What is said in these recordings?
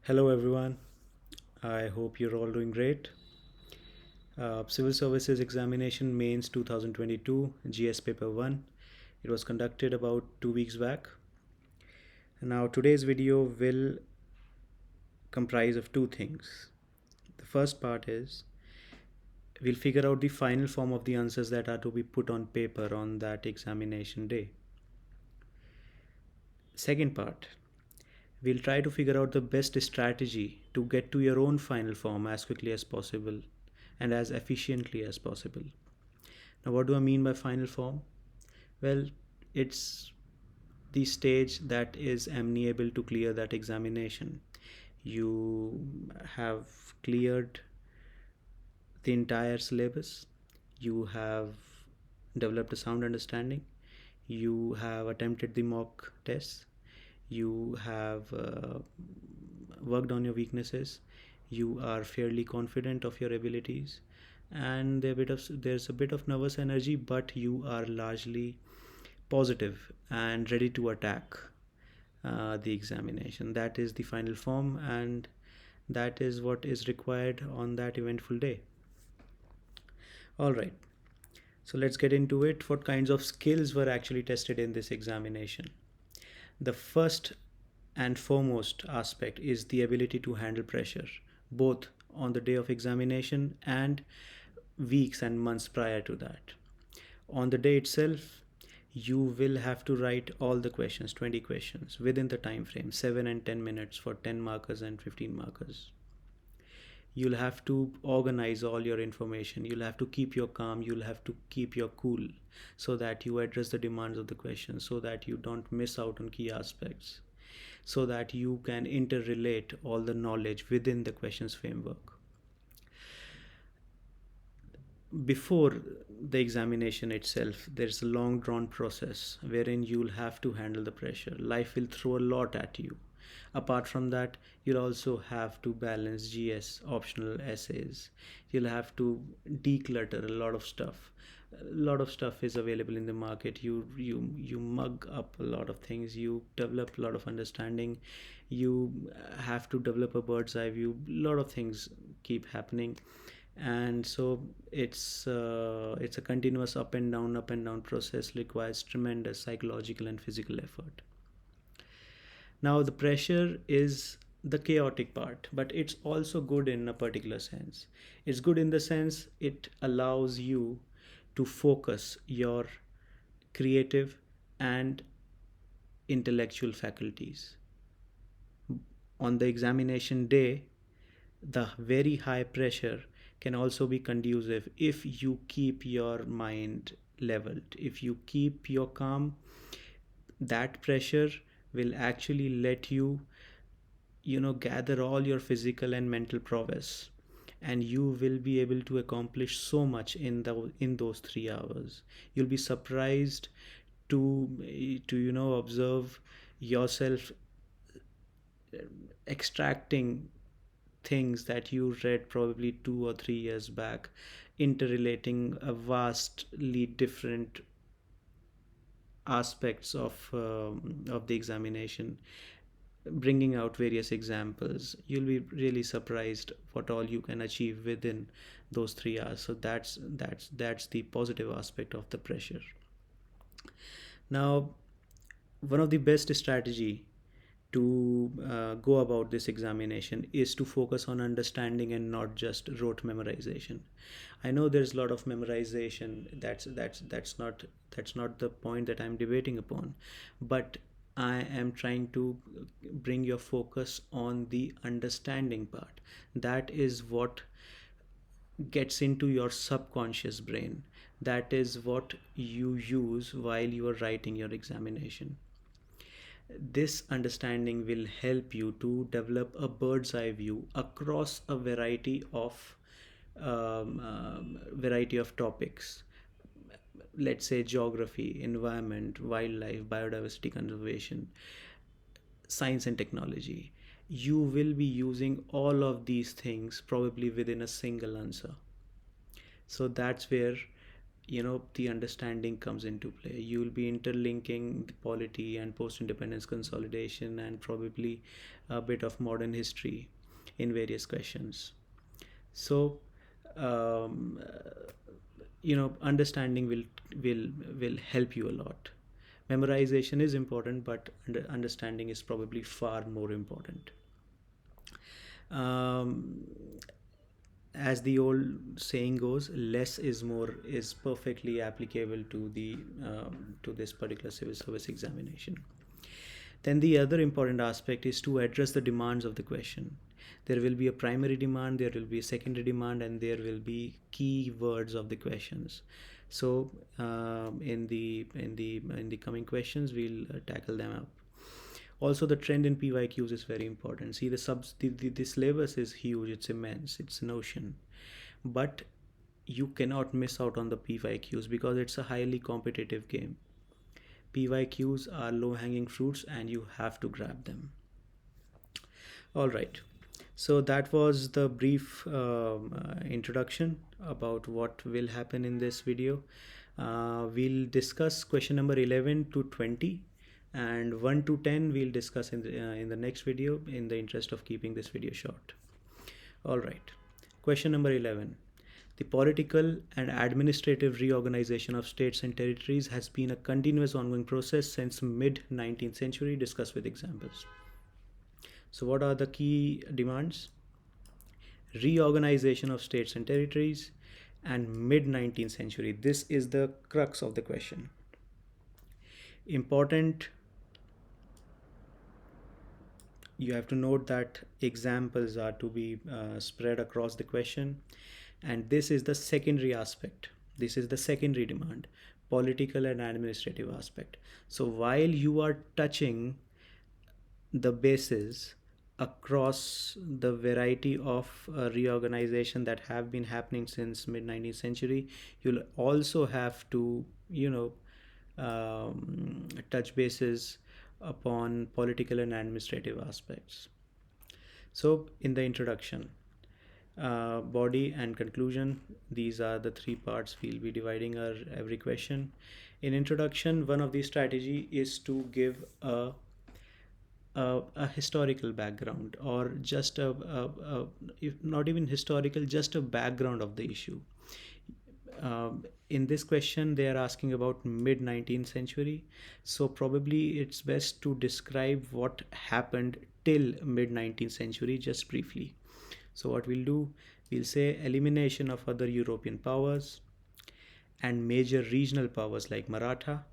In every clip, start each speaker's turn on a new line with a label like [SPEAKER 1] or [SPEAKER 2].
[SPEAKER 1] Hello everyone, I hope you're all doing great. Civil Services Examination Mains 2022 GS Paper 1. It was conducted about 2 weeks back. Now today's video will comprise of two things. The first part is we'll figure out the final form of the answers that are to be put on paper on that examination day. Second part, we'll try to figure out the best strategy to get to your own final form as quickly as possible and as efficiently as possible. Now, what do I mean by final form? Well, it's the stage that is amenable to clear that examination. You have cleared the entire syllabus, you have developed a sound understanding, you have attempted the mock tests, you have worked on your weaknesses, you are fairly confident of your abilities, and there's a bit of nervous energy, but you are largely positive and ready to attack the examination. That is the final form, and that is what is required on that eventful day. All right, so let's get into it. What kinds of skills were actually tested in this examination? The first and foremost aspect is the ability to handle pressure, both on the day of examination and weeks and months prior to that. On the day itself, you will have to write all the questions, 20 questions, within the time frame, 7 and 10 minutes for 10 markers and 15 markers. You'll have to organize all your information, you'll have to keep your calm, you'll have to keep your cool, so that you address the demands of the question, so that you don't miss out on key aspects, so that you can interrelate all the knowledge within the questions framework. Before the examination itself, there's a long drawn process wherein you'll have to handle the pressure. Life will throw a lot at you. Apart from that, you'll also have to balance GS optional essays. You'll have to declutter a lot of stuff. A lot of stuff is available in the market. You mug up a lot of things. You develop a lot of understanding. You have to develop a bird's eye view. A lot of things keep happening, and so it's a continuous up and down process, requires tremendous psychological and physical effort. Now the pressure is the chaotic part, but it's also good in a particular sense. It's good in the sense it allows you to focus your creative and intellectual faculties. On the examination day, the very high pressure can also be conducive if you keep your mind leveled, if you keep your calm. That pressure will actually let you gather all your physical and mental prowess, and you will be able to accomplish so much in those 3 hours. You'll be surprised to observe yourself extracting things that you read probably 2 or 3 years back, interrelating a vastly different aspects of the examination, bringing out various examples. You'll be really surprised what all you can achieve within those 3 hours. So that's the positive aspect of the pressure. Now, one of the best strategy to go about this examination is to focus on understanding and not just rote memorization. I know there's a lot of memorization. That's not the point that I'm debating upon, but I am trying to bring your focus on the understanding part. That is what gets into your subconscious brain. That is what you use while you are writing your examination. This understanding will help you to develop a bird's eye view across a variety of topics. Let's say geography, environment, wildlife, biodiversity conservation, science and technology. You will be using all of these things probably within a single answer. So that's where the understanding comes into play. You will be interlinking the polity and post-independence consolidation and probably a bit of modern history in various questions. So um, understanding will help you a lot. Memorization is important, but understanding is probably far more important. um, as the old saying goes, less is more is perfectly applicable to this particular civil service examination. Then the other important aspect is to address the demands of the question. There will be a primary demand, there will be a secondary demand, and there will be key words of the questions. So in the coming questions, we'll tackle them up. Also, the trend in PYQs is very important. See, the syllabus is huge, it's immense, it's an ocean, but you cannot miss out on the PYQs because it's a highly competitive game. PYQs are low hanging fruits and you have to grab them. All right. So that was the brief introduction about what will happen in this video. We'll discuss question number 11 to 20, and 1 to 10 we'll discuss in the next video, in the interest of keeping this video short. All right. Question number 11. The political and administrative reorganization of states and territories has been a continuous ongoing process since mid-19th century. Discuss with examples. So what are the key demands? Reorganization of states and territories and mid-19th century. This is the crux of the question. Important, you have to note that examples are to be spread across the question, and this is the secondary aspect. This is the secondary demand, political and administrative aspect. So while you are touching the bases across the variety of reorganization that have been happening since mid-19th century, you'll also have to touch bases upon political and administrative aspects. So in the introduction, body and conclusion, these are the three parts we'll be dividing our every question. In introduction, one of the strategy is to give a historical background, or just if not even historical, just a background of the issue. In this question, they are asking about mid-19th century, so probably it's best to describe what happened till mid-19th century just briefly. So what we'll do, we'll say elimination of other European powers and major regional powers like Maratha,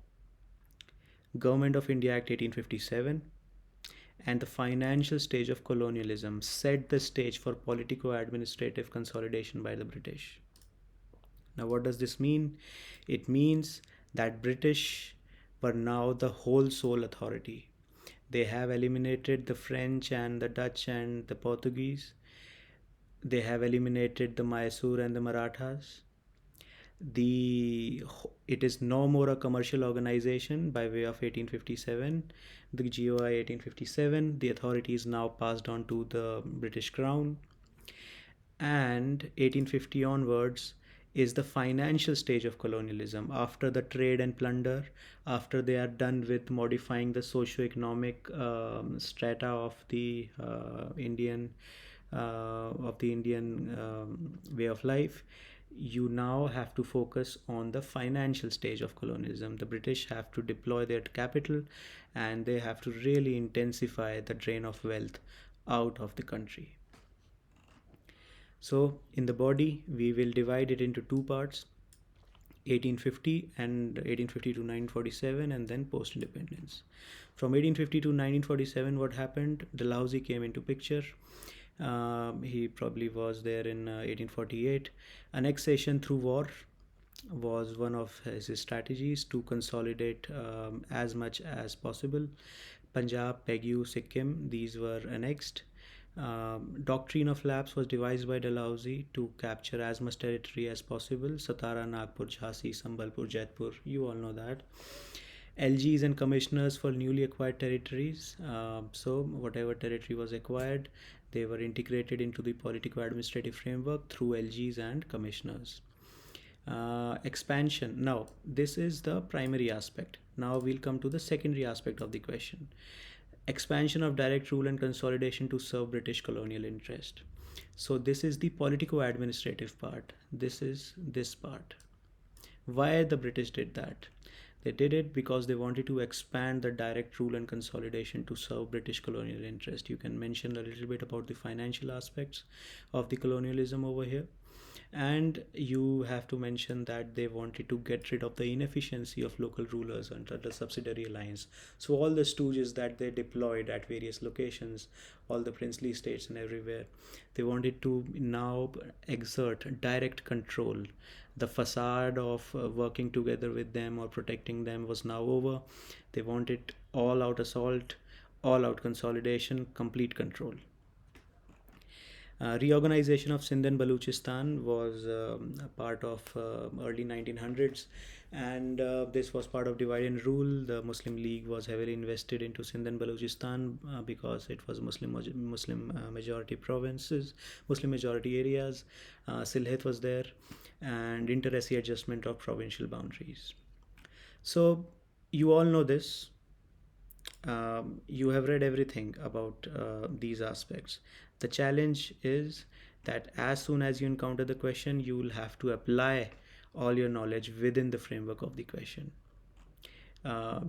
[SPEAKER 1] Government of India Act 1857, and the financial stage of colonialism set the stage for politico-administrative consolidation by the British. Now, what does this mean? It means that British were now the whole sole authority. They have eliminated the French and the Dutch and the Portuguese. They have eliminated the Mysore and the Marathas. It is no more a commercial organization by way of 1857, the GOI 1857. The authority is now passed on to the British Crown, and 1850 onwards is the financial stage of colonialism. After the trade and plunder, after they are done with modifying the socio-economic strata of the Indian way of life, you now have to focus on the financial stage of colonialism. The British have to deploy their capital, and they have to really intensify the drain of wealth out of the country. So in the body, we will divide it into two parts, 1850 and 1850 to 1947, and then post-independence. From 1850 to 1947, what happened? Dalhousie came into picture. He probably was there in 1848. Annexation through war was one of his strategies to consolidate as much as possible. Punjab, Pegu, Sikkim, these were annexed. Doctrine of lapse was devised by Dalhousie to capture as much territory as possible. Satara, Nagpur, Jhansi, Sambalpur, Jaipur, you all know that. LGs and commissioners for newly acquired territories. So whatever territory was acquired, they were integrated into the politico-administrative framework through LGs and commissioners. Expansion. Now, this is the primary aspect. Now we'll come to the secondary aspect of the question. Expansion of direct rule and consolidation to serve British colonial interest. So this is the politico-administrative part. This is this part. Why the British did that? They did it because they wanted to expand the direct rule and consolidation to serve British colonial interest. You can mention a little bit about the financial aspects of the colonialism over here. And you have to mention that they wanted to get rid of the inefficiency of local rulers under the subsidiary alliance. So all the stooges that they deployed at various locations, all the princely states and everywhere, they wanted to now exert direct control. The facade of working together with them or protecting them was now over. They wanted all out assault, all out consolidation, complete control. Reorganization of Sindh and Baluchistan was a part of early 1900s, and this was part of divide and rule. The Muslim League was heavily invested into Sindh and Baluchistan because it was Muslim majority provinces, Muslim majority areas. Sylhet was there, and inter-SC adjustment of provincial boundaries. So you all know this. You have read everything about these aspects. The challenge is that as soon as you encounter the question, you will have to apply all your knowledge within the framework of the question.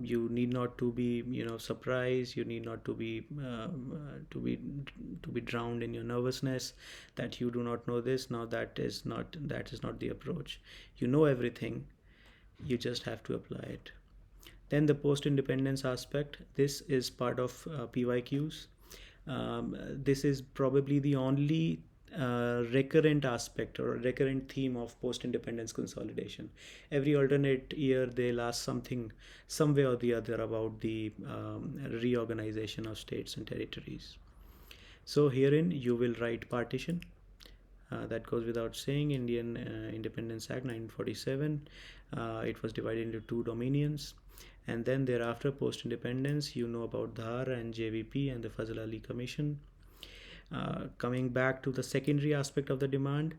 [SPEAKER 1] You need not to be, surprised. You need not to be drowned in your nervousness that you do not know this. Now that is not the approach. You know everything. You just have to apply it. Then the post-independence aspect. This is part of PYQs. This is probably the only recurrent aspect or recurrent theme of post-independence consolidation. Every alternate year they'll ask something, some way or the other, about the reorganization of states and territories. So herein you will write partition. That goes without saying. Indian Independence Act 1947. It was divided into two dominions. And then thereafter, post-independence, you know about Dhar and JVP and the Fazl Ali Commission. Coming back to the secondary aspect of the demand,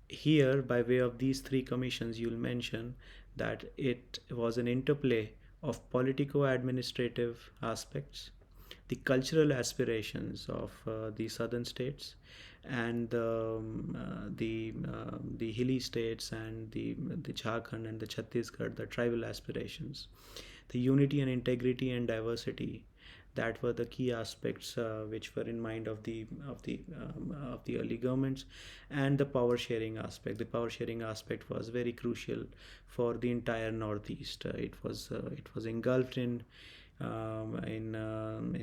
[SPEAKER 1] here by way of these three commissions, you'll mention that it was an interplay of politico-administrative aspects, the cultural aspirations of the southern states, and the hilly states, and the Jharkhand and the Chhattisgarh, the tribal aspirations. The unity and integrity and diversity, that were the key aspects which were in mind of the early governments. And the power sharing aspect. The power sharing aspect was very crucial for the entire Northeast. It was engulfed in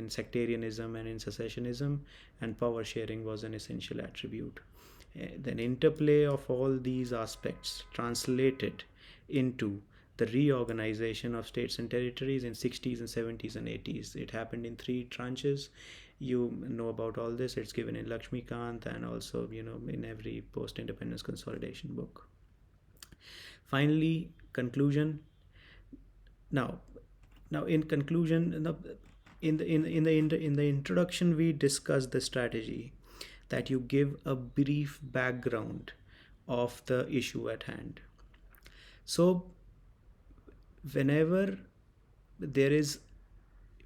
[SPEAKER 1] sectarianism and in secessionism, and power sharing was an essential attribute. Then interplay of all these aspects translated into the reorganization of states and territories in 60s and 70s and 80s. It happened in three tranches. You know about all this. It's given in Lakshmikant and also in every post-independence consolidation book. Finally, conclusion. Now in conclusion, in the introduction, we discussed the strategy that you give a brief background of the issue at hand. So whenever there is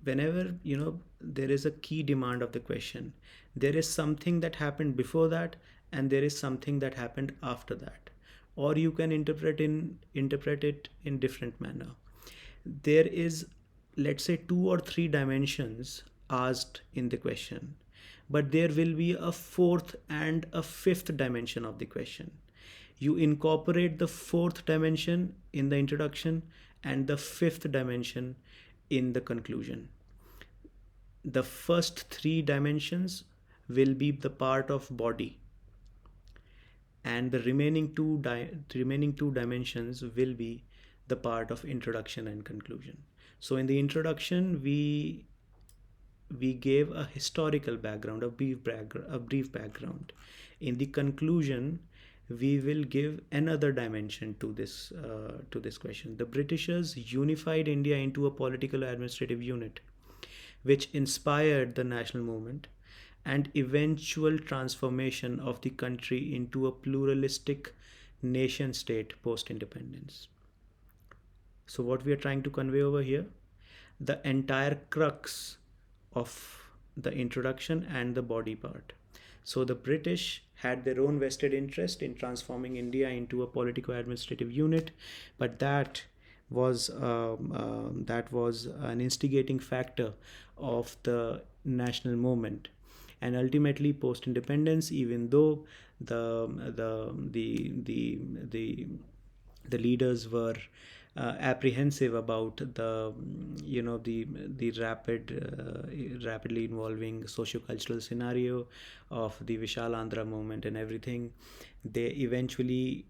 [SPEAKER 1] a key demand of the question, there is something that happened before that and there is something that happened after that, or you can interpret it in different manner. There is, let's say, 2 or 3 dimensions asked in the question, but there will be a 4th and a 5th dimension of the question. You incorporate the 4th dimension in the introduction and the 5th dimension in the conclusion. The first 3 dimensions will be the part of body, and the remaining two dimensions will be the part of introduction and conclusion. So in the introduction, we gave a historical background, a brief background. In the conclusion, we will give another dimension to this question. The Britishers unified India into a political administrative unit, which inspired the national movement and eventual transformation of the country into a pluralistic nation state post independence. So, what we are trying to convey over here, the entire crux of the introduction and the body part. So, the British had their own vested interest in transforming India into a politico administrative unit, but that was an instigating factor of the national movement. And ultimately, post independence, even though the the the the the leaders were apprehensive about the the rapidly evolving socio-cultural scenario of the Vishal Andhra movement and everything, they eventually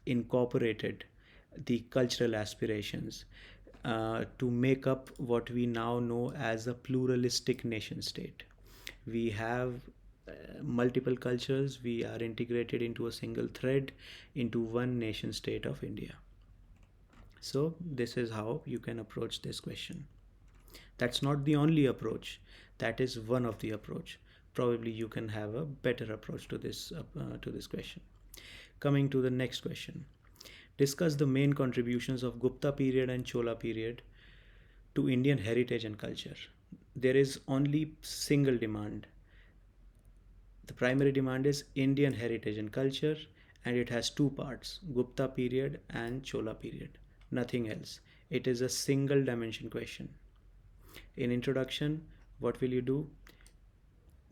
[SPEAKER 1] incorporated the cultural aspirations to make up what we now know as a pluralistic nation state. We have multiple cultures, we are integrated into a single thread, into one nation state of India. So this is how you can approach this question. That's not the only approach, that is one of the approach. Probably you can have a better approach to this question. Coming to the next question, discuss the main contributions of Gupta period and Chola period to Indian heritage and culture. There is only single demand. The primary demand is Indian heritage and culture, and it has two parts, Gupta period and Chola period. Nothing else. It is a single dimension question. In introduction, what will you do?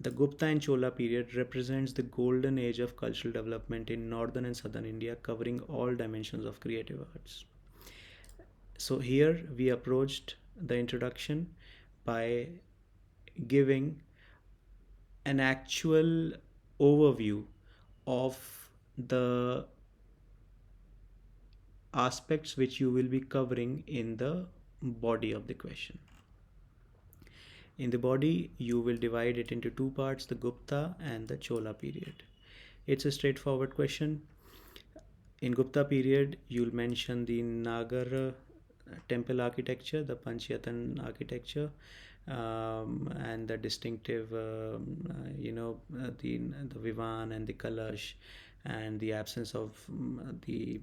[SPEAKER 1] The Gupta and Chola period represents the golden age of cultural development in northern and southern India, covering all dimensions of creative arts. So here we approached the introduction by giving an actual overview of the aspects which you will be covering in the body of the question. In the body, you will divide it into two parts, the Gupta and the Chola period. It's a straightforward question. In Gupta period, you'll mention the Nagar temple architecture, the Panchayatan architecture, and the distinctive, the Vivan and the Kalash, and the absence of the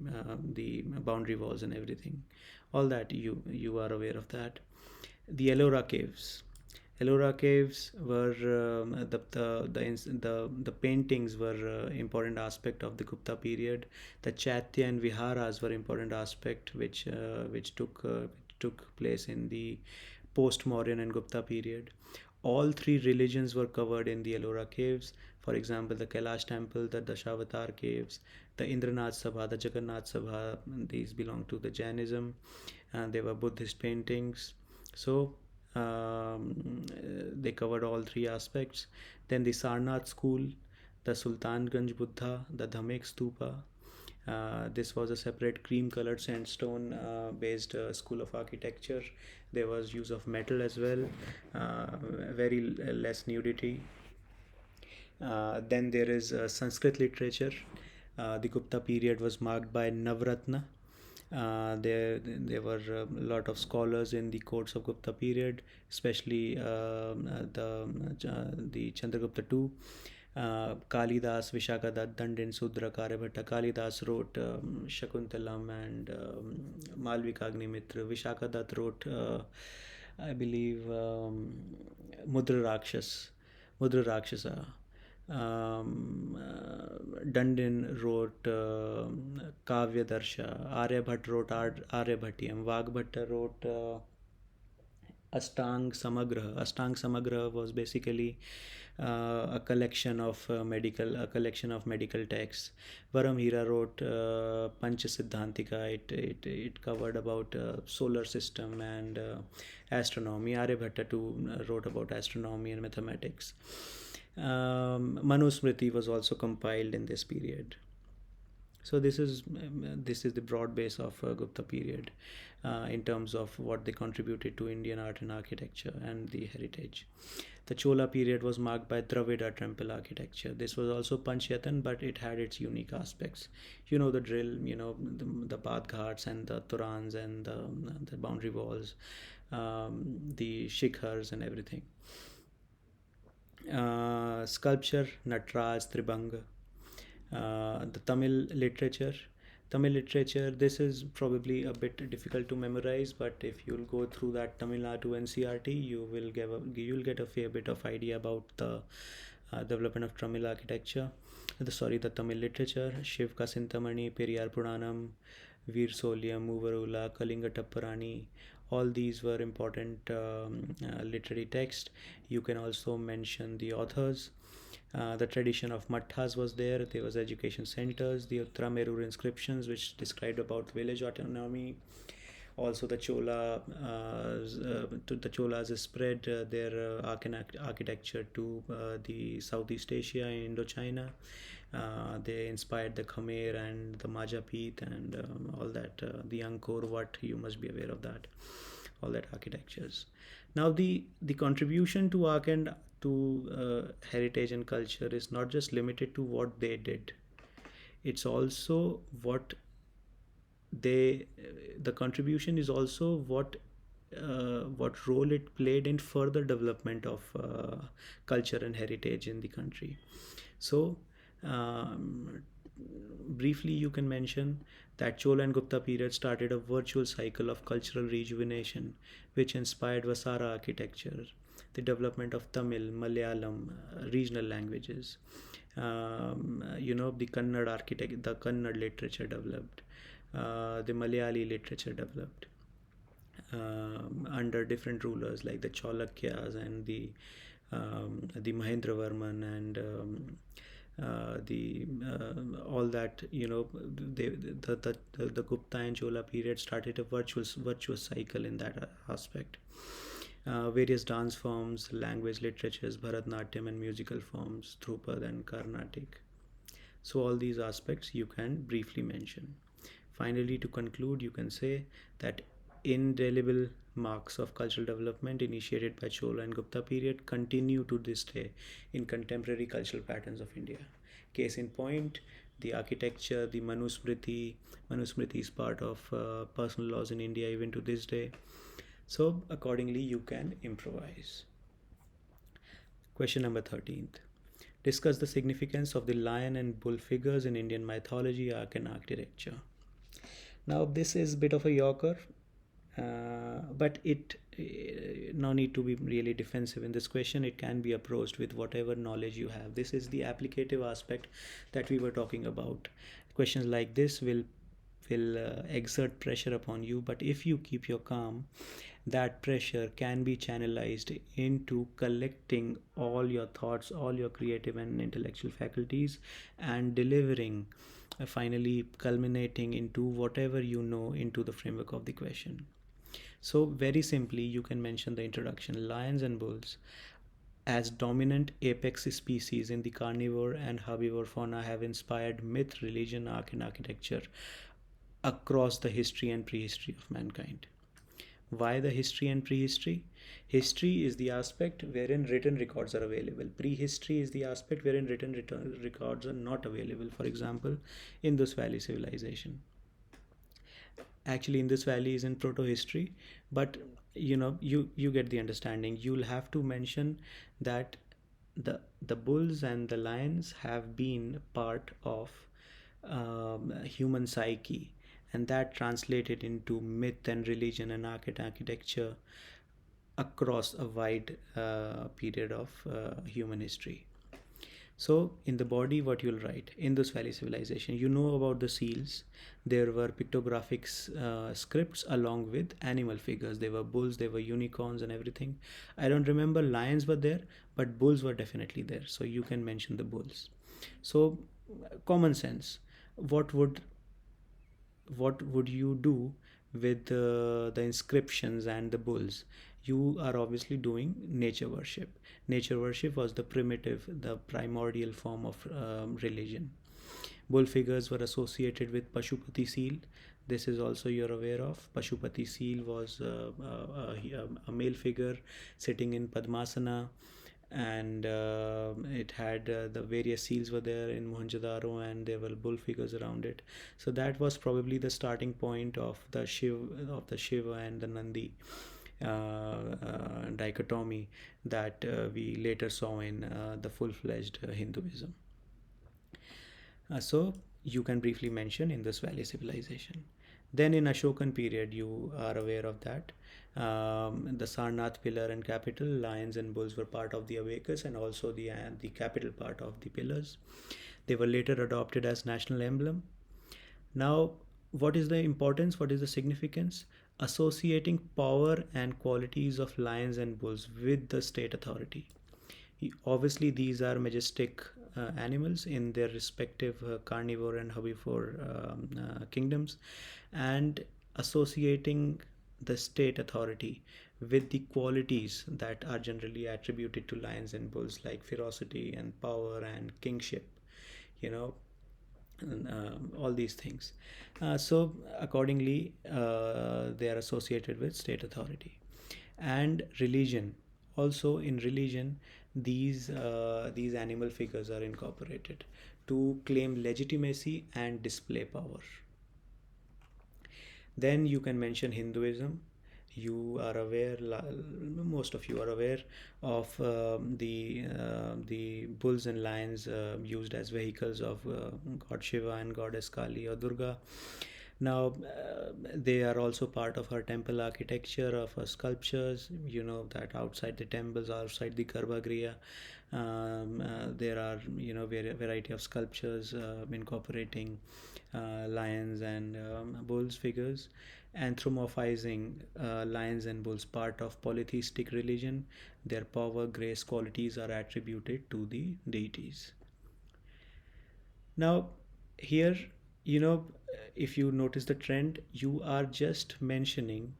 [SPEAKER 1] boundary walls and everything. All that you are aware of that. The Ellora caves. Ellora caves were the paintings were important aspect of the Gupta period. The Chaitya and Viharas were important aspect which took place in the post-Mauryan and Gupta period. All three religions were covered in the Ellora caves. For example, the Kailash temple, the Dashavatar caves, the Indranath Sabha, the Jagannath Sabha. These belong to the Jainism, and they were Buddhist paintings. So they covered all three aspects. Then the Sarnath school, the Sultanganj Buddha, the Dhamek Stupa. This was a separate cream colored sandstone based school of architecture. There was use of metal as well, very less nudity. Then there is Sanskrit literature. The Gupta period was marked by Navratna. There were a lot of scholars in the courts of Gupta period, especially the Chandragupta II. Kalidas, Vishakadat, Dandin, Sudra, Karyabhatta. Kalidas wrote Shakuntalam and Malvika Agnimitra. Vishakadat wrote, I believe, Mudra Rakshasa. Dandin wrote Kavya Darsha. Aryabhatta wrote Aryabhatyam. Vagbhatta wrote Ashtang Samagraha. Ashtang Samagraha was basically a collection of medical texts. Varamhira wrote Pancha Siddhantika. It covered about solar system and astronomy. Aryabhatta too wrote about astronomy and mathematics. Manusmriti was also compiled in this period. So this is the broad base of Gupta period in terms of what they contributed to Indian art and architecture and the heritage. The Chola period was marked by Dravida temple architecture. This was also Panchayatan, but it had its unique aspects. You know the drill, the Bath Ghats and the Torans and the boundary walls, the shikhars and everything. Sculpture, Natraj, Tribhanga. The Tamil literature, Tamil literature, this is probably a bit difficult to memorize, but if you'll go through that Tamil Nadu NCRT, you'll get a fair bit of idea about the development of Tamil architecture. The Tamil literature: Shiv Kasintamani, Periyar Puranam, Veer Solyam, Muvarula, Kalinga Tapparani. All these were important literary texts. You can also mention the authors. The tradition of matthas was there. There was education centers, the Uttaramerur inscriptions, which described about village autonomy. Also, the Cholas spread their architecture to the Southeast Asia and Indochina. They inspired the Khmer and the Majapahit and all that, the Angkor Wat. You must be aware of that, all that architectures. Now, the contribution to arch and to heritage and culture is not just limited to what they did. It's also they the contribution is also what role it played in further development of culture and heritage in the country. So briefly, you can mention that Chola and Gupta period started a virtual cycle of cultural rejuvenation, which inspired Vasara architecture, the development of Tamil, Malayalam, regional languages. The Kannada literature developed, the Malayali literature developed under different rulers like the Chalukyas and the Mahendravarman and the all that, the Gupta and Chola period started a virtuous cycle in that aspect. Various dance forms, language literatures, Bharatnatyam, and musical forms, Dhrupad and Carnatic. So all these aspects you can briefly mention. Finally, to conclude, you can say that indelible marks of cultural development initiated by Chola and Gupta period continue to this day in contemporary cultural patterns of India. Case in point, the architecture, the Manusmriti. Manusmriti is part of personal laws in India even to this day. So accordingly, you can improvise. Question number 13th. Discuss the significance of the lion and bull figures in Indian mythology, arch and architecture. Now this is a bit of a yorker, but it no need to be really defensive in this question. It can be approached with whatever knowledge you have. This is the applicative aspect that we were talking about. Questions like this will exert pressure upon you, but if you keep your calm, that pressure can be channelized into collecting all your thoughts, all your creative and intellectual faculties, and delivering, finally culminating into whatever you know into the framework of the question. So very simply, you can mention the introduction. Lions and bulls as dominant apex species in the carnivore and herbivore fauna have inspired myth, religion, arch and architecture across the history and prehistory of mankind. Why the history and prehistory? History is the aspect wherein written records are available. Prehistory is the aspect wherein written records are not available. For example, Indus Valley civilization. Actually, Indus Valley is in proto-history, but you get the understanding. You'll have to mention that the bulls and the lions have been part of human psyche, and that translated into myth and religion and architecture across a wide period of human history. So in the body, what you'll write: Indus Valley civilization. You know about the seals. There were pictographic scripts along with animal figures. There were bulls, there were unicorns and everything. I don't remember lions were there, but bulls were definitely there. So you can mention the bulls. So common sense. What would you do with the inscriptions and the bulls? You are obviously doing nature worship. Nature worship was the primordial form of religion. Bull figures were associated with Pashupati seal. This is also you're aware of. Pashupati seal was a male figure sitting in Padmasana, and it had the various seals were there in Mohenjo-daro, and there were bull figures around it. So that was probably the starting point of the Shiva and the Nandi dichotomy that we later saw in the full-fledged Hinduism. So you can briefly mention Indus Valley civilization. Then in Ashokan period, you are aware of that. The Sarnath pillar and capital, lions and bulls were part of the abakus and also the capital part of the pillars. They were later adopted as national emblem. Now, what is the importance? What is the significance? Associating power and qualities of lions and bulls with the state authority. Obviously, these are majestic animals in their respective carnivore and herbivore kingdoms, and associating the state authority with the qualities that are generally attributed to lions and bulls, like ferocity and power and kingship, you know, and, all these things. So accordingly, they are associated with state authority and religion. Also, in religion, these animal figures are incorporated to claim legitimacy and display power. Then you can mention Hinduism. You are aware, most of you are aware of the bulls and lions used as vehicles of God Shiva and Goddess Kali or Durga. Now, they are also part of our temple architecture, of our sculptures. You know that outside the temples, outside the Garbhagriha, there are, you know, variety of sculptures incorporating lions and bulls figures. Anthropomorphizing lions and bulls part of polytheistic religion. Their power, grace, qualities are attributed to the deities. Now, here, you know, if you notice the trend, you are just mentioning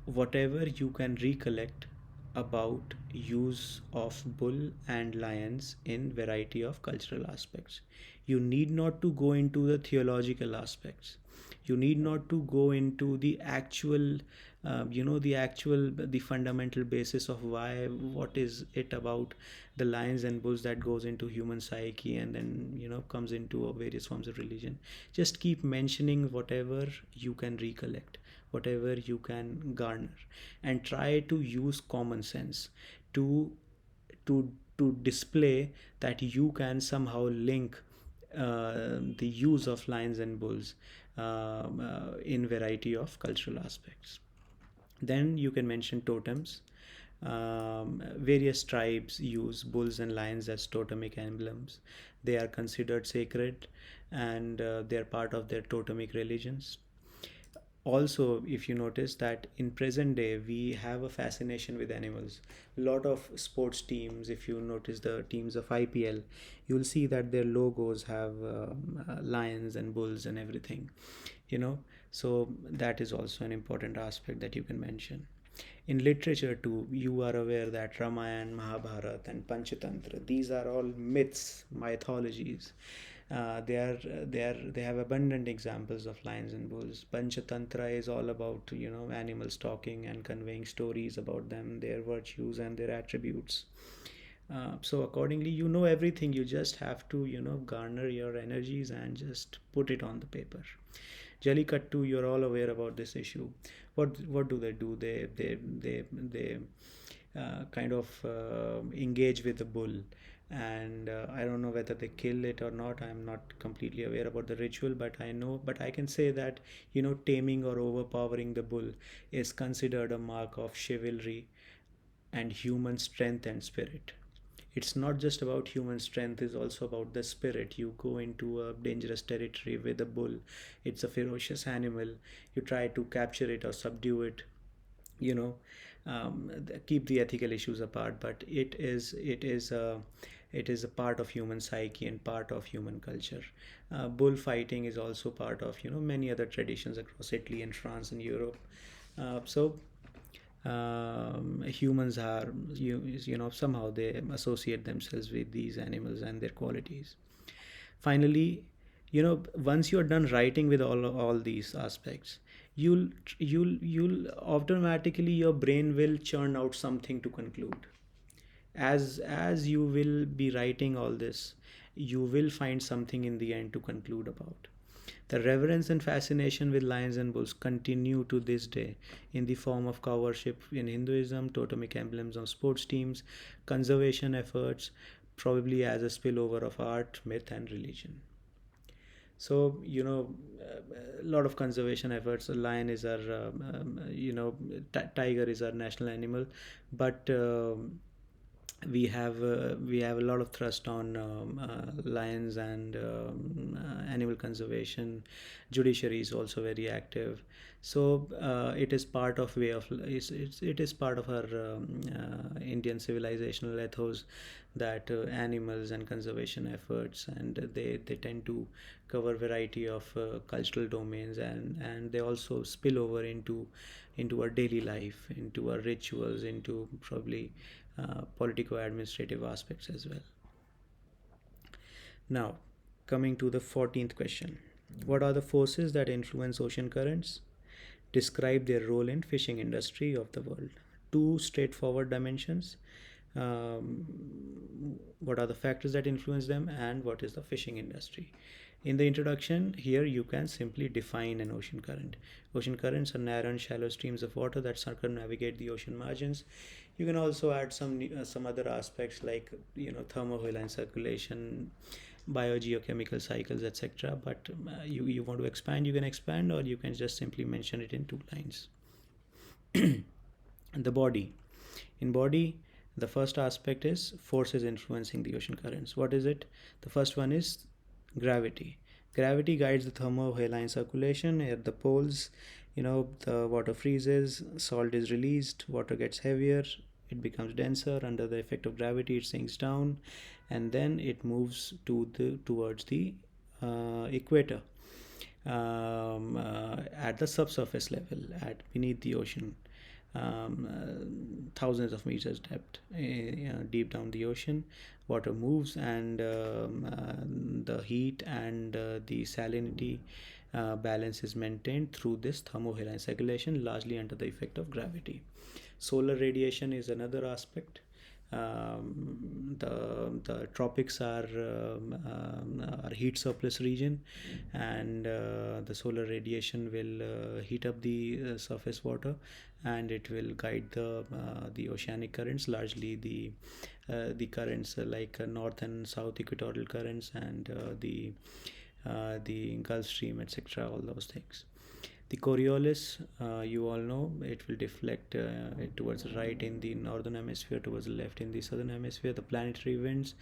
[SPEAKER 1] whatever you can recollect about use of bull and lions in variety of cultural aspects. You need not to go into the theological aspects. You need not to go into the actual the fundamental basis of why, what is it about the lions and bulls that goes into human psyche and then, you know, comes into various forms of religion. Just keep mentioning whatever you can recollect, whatever you can garner, and try to use common sense to to display that you can somehow link the use of lions and bulls in variety of cultural aspects. Then you can mention totems. Various tribes use bulls and lions as totemic emblems. They are considered sacred, and they are part of their totemic religions. Also, if you notice that in present day we have a fascination with animals. A lot of sports teams, if you notice the teams of IPL, you'll see that their logos have lions and bulls and everything, you know. So that is also an important aspect that you can mention. In literature too, you are aware that Ramayana, Mahabharata and Panchatantra, these are all myths, mythologies. They have abundant examples of lions and bulls. Panchatantra is all about, you know, animals talking and conveying stories about them, their virtues and their attributes. So accordingly, you know everything. You just have to, you know, garner your energies and just put it on the paper. Jallikattu, you're all aware about this issue. What do? They kind of engage with the bull, and I don't know whether they kill it or not. I'm not completely aware about the ritual, but I know, but I can say that, you know, taming or overpowering the bull is considered a mark of chivalry and human strength and spirit. It's not just about human strength, it's also about the spirit. You go into a dangerous territory with a bull. It's a ferocious animal. You try to capture it or subdue it, you know. Keep the ethical issues apart, but it is a part of human psyche and part of human culture. Bullfighting is also part of, you know, many other traditions across Italy and France and Europe. So humans are, you know, somehow they associate themselves with these animals and their qualities. Finally, you know, once you're done writing with all these aspects, you'll automatically, your brain will churn out something to conclude. As you will be writing all this, you will find something in the end to conclude about. The reverence and fascination with lions and bulls continue to this day in the form of cow worship in Hinduism, totemic emblems on sports teams, conservation efforts, probably as a spillover of art, myth, and religion. So, a lot of conservation efforts. A lion is our, tiger is our national animal, but we have a lot of thrust on lions and animal conservation. Judiciary is also very active. So it is part of way of it is part of our Indian civilizational ethos, that animals and conservation efforts, and they tend to cover variety of cultural domains, and they also spill over into our daily life, into our rituals, into probably political administrative aspects as well. Now, coming to the 14th question: what are the forces that influence ocean currents? Describe their role in fishing industry of the world. Two straightforward dimensions. What are the factors that influence them, and what is the fishing industry? In the introduction, here you can simply define an ocean current. Ocean currents are narrow and shallow streams of water that circumnavigate the ocean margins. You can also add some other aspects like thermohaline circulation, biogeochemical cycles, etc. But you want to expand, you can expand, or you can just simply mention it in 2 lines. The body. In body, the first aspect is forces influencing the ocean currents. What is it? The first one is gravity. Gravity guides the thermohaline circulation at the poles. The water freezes, salt is released, water gets heavier, it becomes denser. Under the effect of gravity, it sinks down, and then it moves towards the equator, at the subsurface level, at beneath the ocean, thousands of meters depth, deep down the ocean. Water moves, and the heat and the salinity balance is maintained through this thermohaline circulation, largely under the effect of gravity. Solar radiation is another aspect. The tropics are heat surplus region, and the solar radiation will heat up the surface water, and it will guide the oceanic currents, largely the currents like north and south equatorial currents, and the Gulf Stream, etc. All those things. The Coriolis, you all know, it will deflect it towards the right in the northern hemisphere, towards the left in the southern hemisphere. The planetary winds,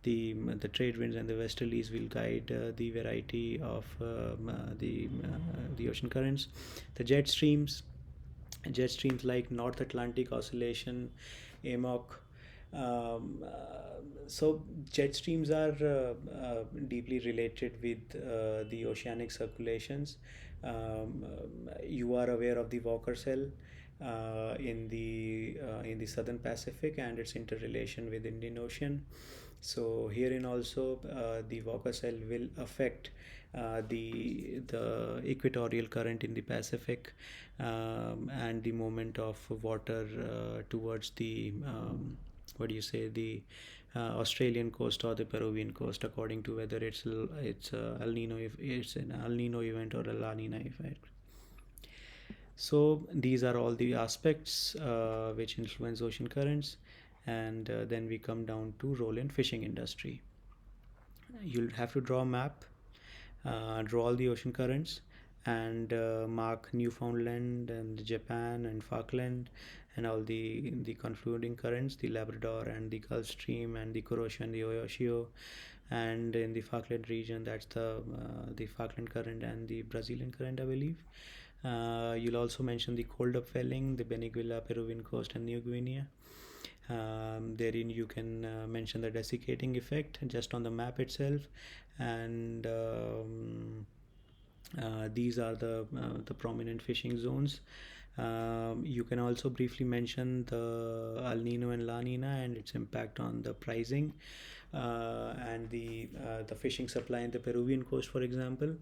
[SPEAKER 1] the trade winds and the westerlies will guide the variety of the ocean currents. The jet streams like North Atlantic Oscillation, AMOC. So jet streams are deeply related with the oceanic circulations. You are aware of the Walker cell in the southern Pacific and its interrelation with Indian Ocean. So herein also the Walker cell will affect the equatorial current in the Pacific, and the movement of water towards the what do you say, the Australian coast or the Peruvian coast, according to whether it's El Nino, if it's an El Nino event or a La Nina event. So these are all the aspects which influence ocean currents, and then we come down to role in fishing industry. You'll have to draw a map, draw all the ocean currents, and mark Newfoundland and Japan and Falkland and all the confluting currents, the Labrador and the Gulf Stream and the Kuroshio and the Oyashio. And in the Falkland region, that's the Falkland current and the Brazilian current, I believe. You'll also mention the cold upwelling, the Beniguela, Peruvian coast, and New Guinea. Therein you can mention the desiccating effect just on the map itself, and these are the prominent fishing zones. You can also briefly mention the El Nino and La Nina and its impact on the pricing, and the fishing supply in the Peruvian coast, for example.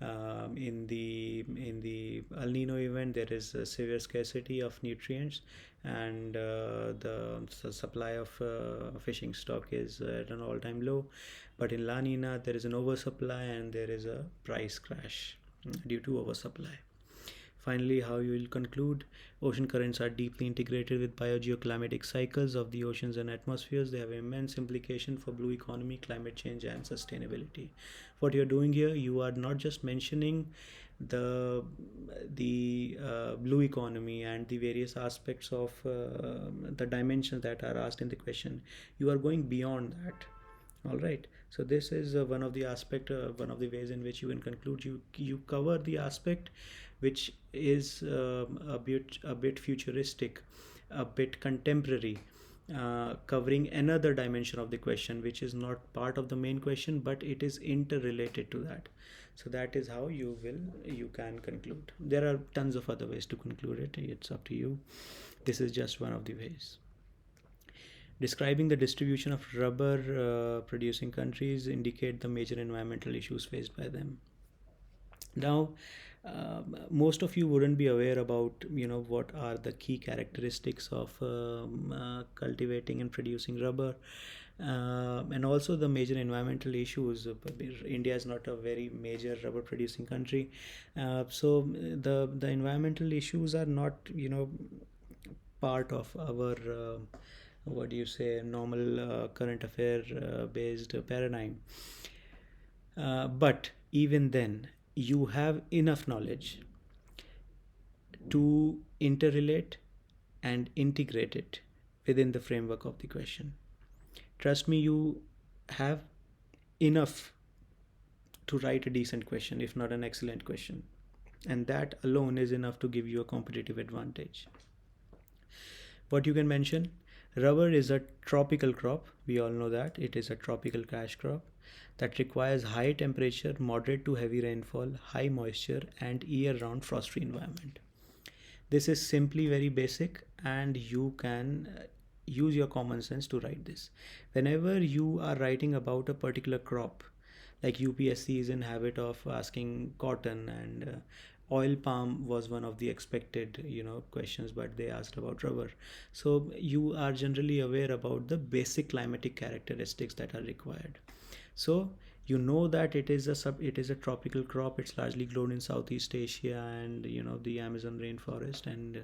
[SPEAKER 1] In the El Nino event, there is a severe scarcity of nutrients, and the supply of fishing stock is at an all-time low. But in La Nina, there is an oversupply and there is a price crash due to oversupply. Finally, how you will conclude: ocean currents are deeply integrated with biogeoclimatic cycles of the oceans and atmospheres. They have immense implication for blue economy, climate change, and sustainability. What you're doing here, you are not just mentioning the blue economy and the various aspects of the dimensions that are asked in the question. You are going beyond that. All right, so this is one of the ways in which you can conclude. You cover the aspect which is a bit futuristic, a bit contemporary, covering another dimension of the question which is not part of the main question, but it is interrelated to that. So that is how you can conclude. There are tons of other ways to conclude it. It's up to you. This is just one of the ways. Describing the distribution of rubber producing countries indicate the major environmental issues faced by them. Now, most of you wouldn't be aware about what are the key characteristics of cultivating and producing rubber, and also the major environmental issues. India is not a very major rubber producing country, so the environmental issues are not part of our what do you say, normal current affair based paradigm. But even then, you have enough knowledge to interrelate and integrate it within the framework of the question. Trust me, you have enough to write a decent question, if not an excellent question. And that alone is enough to give you a competitive advantage. What you can mention: rubber is a tropical crop. We all know that. It is a tropical cash crop that requires high temperature, moderate to heavy rainfall, high moisture, and year-round frost-free environment. This is simply very basic, and you can use your common sense to write this. Whenever you are writing about a particular crop, like UPSC is in habit of asking cotton, and oil palm was one of the expected questions, but they asked about rubber. So you are generally aware about the basic climatic characteristics that are required. So you know that it is a tropical crop. It's largely grown in Southeast Asia and the Amazon rainforest and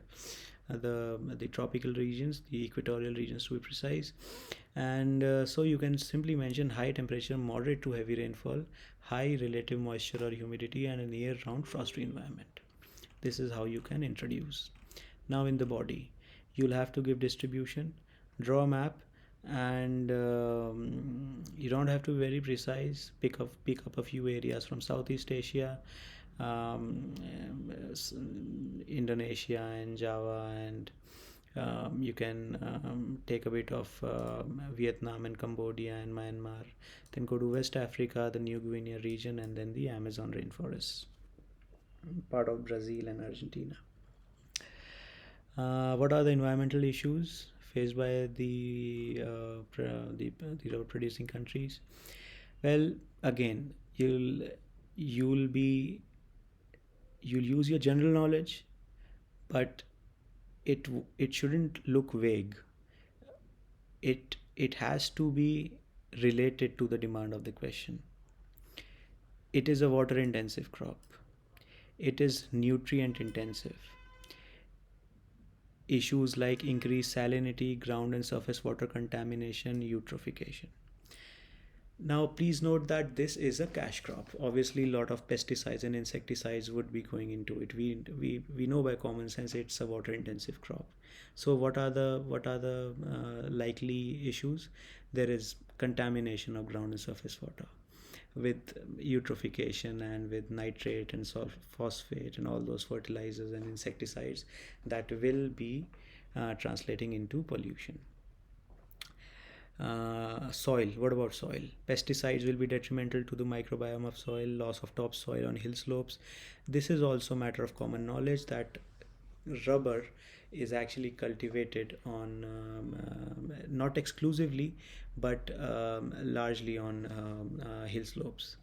[SPEAKER 1] the tropical regions, the equatorial regions to be precise. And so you can simply mention high temperature, moderate to heavy rainfall, high relative moisture or humidity, and a year-round frost-free environment. This is how you can introduce. Now in the body, you'll have to give distribution, draw a map, and you don't have to be very precise. Pick up a few areas from Southeast Asia, Indonesia and Java, and you can take a bit of Vietnam and Cambodia and Myanmar. Then go to West Africa, the New Guinea region, and then the Amazon rainforest, part of Brazil and Argentina. What are the environmental issues faced by the rubber producing countries? Well, again, you'll use your general knowledge, but it shouldn't look vague. It has to be related to the demand of the question. It is a water intensive crop. It is nutrient intensive. Issues like increased salinity, ground and surface water contamination, eutrophication. Now, please note that this is a cash crop. Obviously, a lot of pesticides and insecticides would be going into it. We know by common sense it's a water-intensive crop. So, what are the likely issues? There is contamination of ground and surface water with eutrophication and with nitrate and phosphate and all those fertilizers and insecticides that will be translating into pollution. Soil. What about soil? Pesticides will be detrimental to the microbiome of soil, loss of topsoil on hill slopes. This is also a matter of common knowledge that rubber is actually cultivated on not exclusively but largely on hill slopes.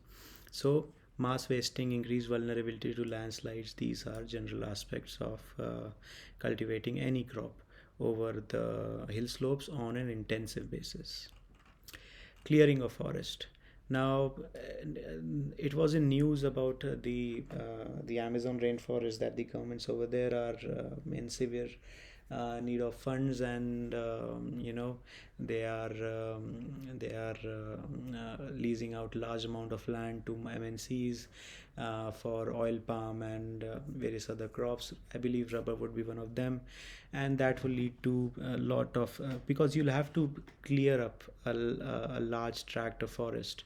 [SPEAKER 1] So mass wasting, increased vulnerability to landslides, these are general aspects of cultivating any crop over the hill slopes on an intensive basis. Clearing of forest. Now, it was in news about the Amazon rainforest, that the governments over there are in severe need of funds, and they are leasing out large amount of land to MNCs for oil palm and various other crops. I believe rubber would be one of them, and that will lead to a lot of because you'll have to clear up a large tract of forest,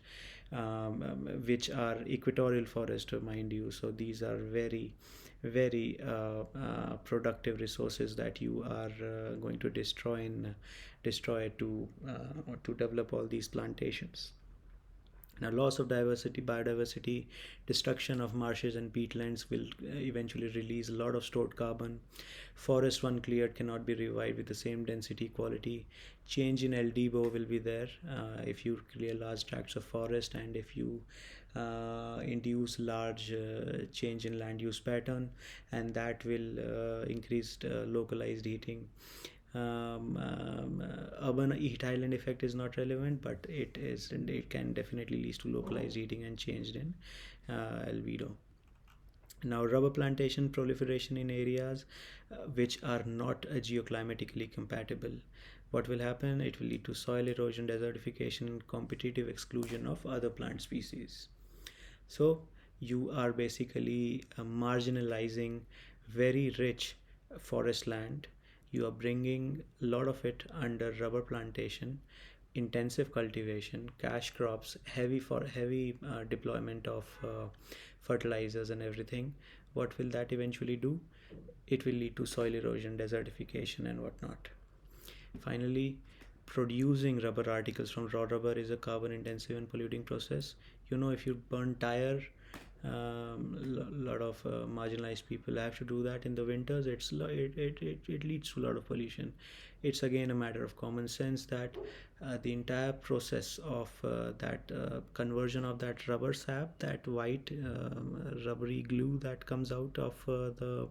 [SPEAKER 1] which are equatorial forest, mind you. So these are very, very productive resources that you are going to destroy to develop all these plantations. Now, loss of diversity, biodiversity, destruction of marshes and peatlands will eventually release a lot of stored carbon. Forest one cleared cannot be revived with the same density quality. Change in LDBO will be there if you clear large tracts of forest, and if you induce large change in land use pattern, and that will increase localized heating. Urban heat island effect is not relevant, but it can definitely lead to localized heating and changed in albedo. Now, rubber plantation proliferation in areas which are not geoclimatically compatible. What will happen? It will lead to soil erosion, desertification, and competitive exclusion of other plant species. So you are basically marginalizing very rich forest land. You are bringing a lot of it under rubber plantation, intensive cultivation, cash crops, heavy deployment of fertilizers and everything. What will that eventually do? It will lead to soil erosion, desertification, and whatnot. Finally, producing rubber articles from raw rubber is a carbon intensive and polluting process. If you burn tire, lot of marginalized people have to do that in the winters. It leads to a lot of pollution. It's again a matter of common sense that the entire process of that conversion of that rubber sap, that white rubbery glue that comes out of the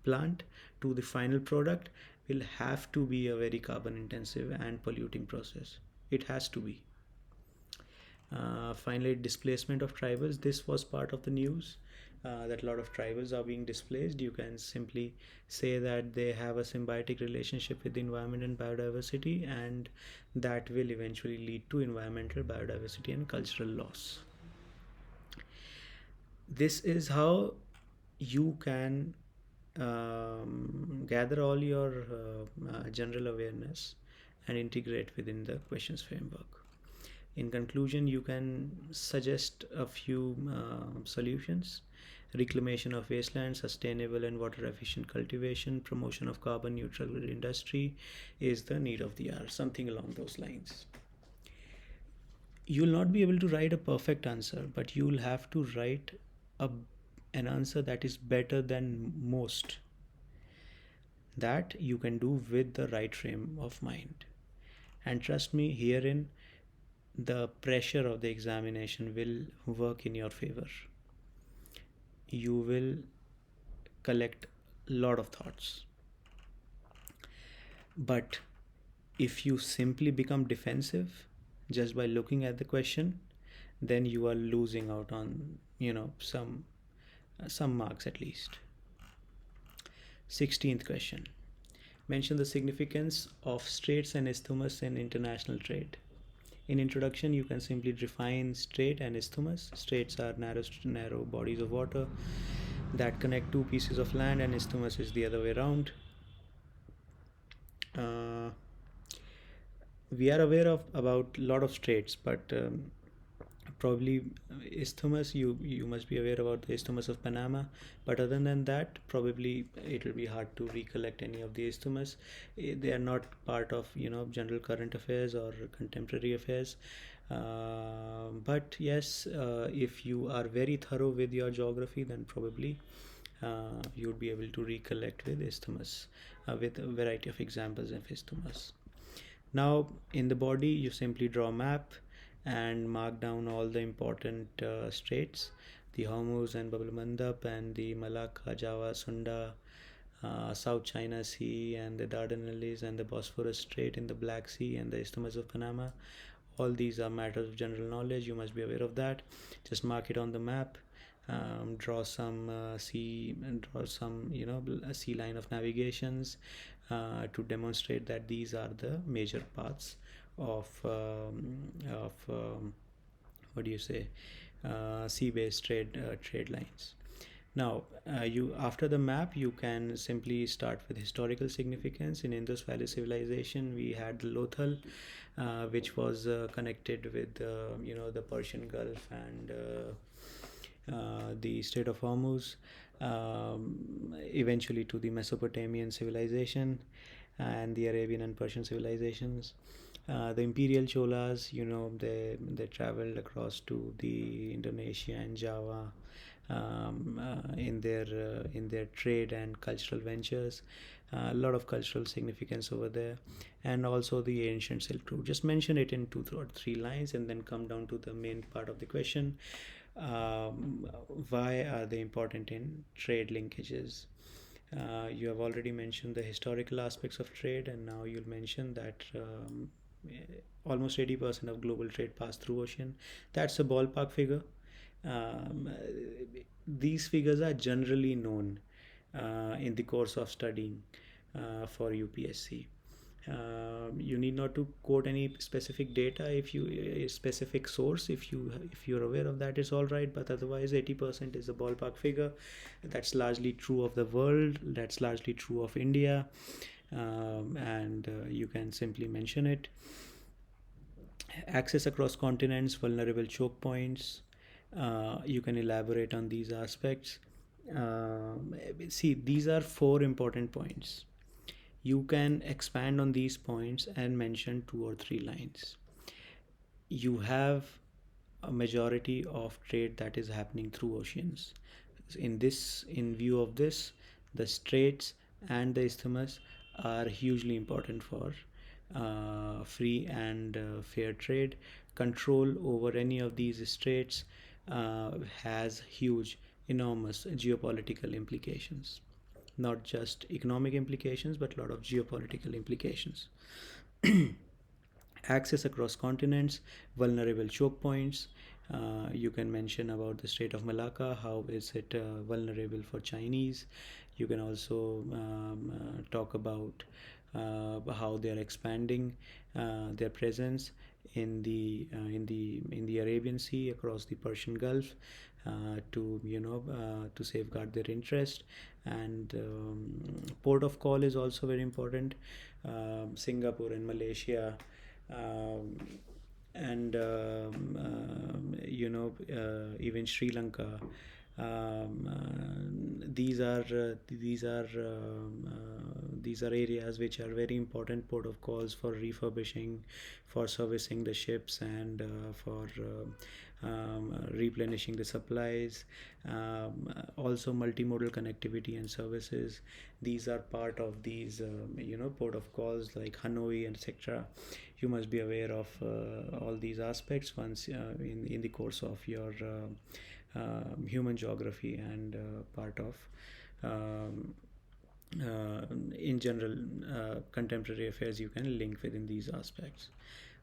[SPEAKER 1] plant to the final product, will have to be a very carbon intensive and polluting process. It has to be. Finally, displacement of tribals. This was part of the news, that a lot of tribals are being displaced. You can simply say that they have a symbiotic relationship with the environment and biodiversity, and that will eventually lead to environmental, biodiversity, and cultural loss. This is how you can gather all your general awareness and integrate within the questions framework. In conclusion, you can suggest a few solutions: reclamation of wasteland, sustainable and water efficient cultivation, promotion of carbon neutral industry is the need of the hour, something along those lines. You'll not be able to write a perfect answer, but you'll have to write a, an answer that is better than most, that you can do with the right frame of mind. And trust me, herein the pressure of the examination will work in your favor. You will collect a lot of thoughts. But if you simply become defensive just by looking at the question, then you are losing out on some marks at least. 16th question. Mention the significance of straits and isthmus in international trade. In introduction, you can simply define strait and isthmus. Straits are narrow bodies of water that connect two pieces of land, and isthmus is the other way around. We are aware of about a lot of straits, but probably isthmus, you must be aware about the isthmus of Panama, but other than that, probably it will be hard to recollect any of the isthmus. They are not part of general current affairs or contemporary affairs, but yes, if you are very thorough with your geography, then probably you would be able to recollect with isthmus, with a variety of examples of isthmus. Now, in the body, you simply draw a map and mark down all the important straits: the Hormuz and Bab el Mandab, and the Malacca, Java, Sunda, South China Sea, and the Dardanelles, and the Bosphorus Strait in the Black Sea, and the Isthmus of Panama. All these are matters of general knowledge. You must be aware of that. Just mark it on the map. Draw some sea and draw some sea line of navigations to demonstrate that these are the major paths of what do you say, sea-based trade lines. Now, you after the map, you can simply start with historical significance. In Indus Valley Civilization, we had the Lothal, which was connected with the Persian Gulf and the Strait of Hormuz, eventually to the Mesopotamian civilization and the Arabian and Persian civilizations. The imperial Cholas, they traveled across to the Indonesia and Java in their trade and cultural ventures. A lot of cultural significance over there, and also the ancient Silk Route. Just mention it in two or three lines, and then come down to the main part of the question. Why are they important in trade linkages? You have already mentioned the historical aspects of trade, and now you'll mention that almost 80% of global trade passed through ocean. That's a ballpark figure. Um, these figures are generally known in the course of studying for UPSC. You need not to quote any specific data. If you a specific source, if you're aware of that, it's all right. But otherwise, 80% is a ballpark figure. That's largely true of the world. That's largely true of India, and you can simply mention it. Access across continents, vulnerable choke points. You can elaborate on these aspects. See, these are four important points. You can expand on these points and mention two or three lines. You have a majority of trade that is happening through oceans. In view of this, the straits and the isthmus are hugely important for free and fair trade. Control over any of these straits has huge, enormous geopolitical implications. Not just economic implications, but a lot of geopolitical implications. Access across continents, vulnerable choke points. You can mention about the Strait of Malacca. How is it vulnerable for Chinese? You can also talk about how they are expanding their presence in the Arabian Sea across the Persian Gulf to safeguard their interest. And port of call is also very important. Singapore and Malaysia. And even Sri Lanka. These are areas which are very important port of calls for refurbishing, for servicing the ships, and for replenishing the supplies. Also multimodal connectivity and services. These are part of these port of calls like Hanoi and etc. You must be aware of all these aspects once in the course of your human geography and part of in general contemporary affairs. You can link within these aspects.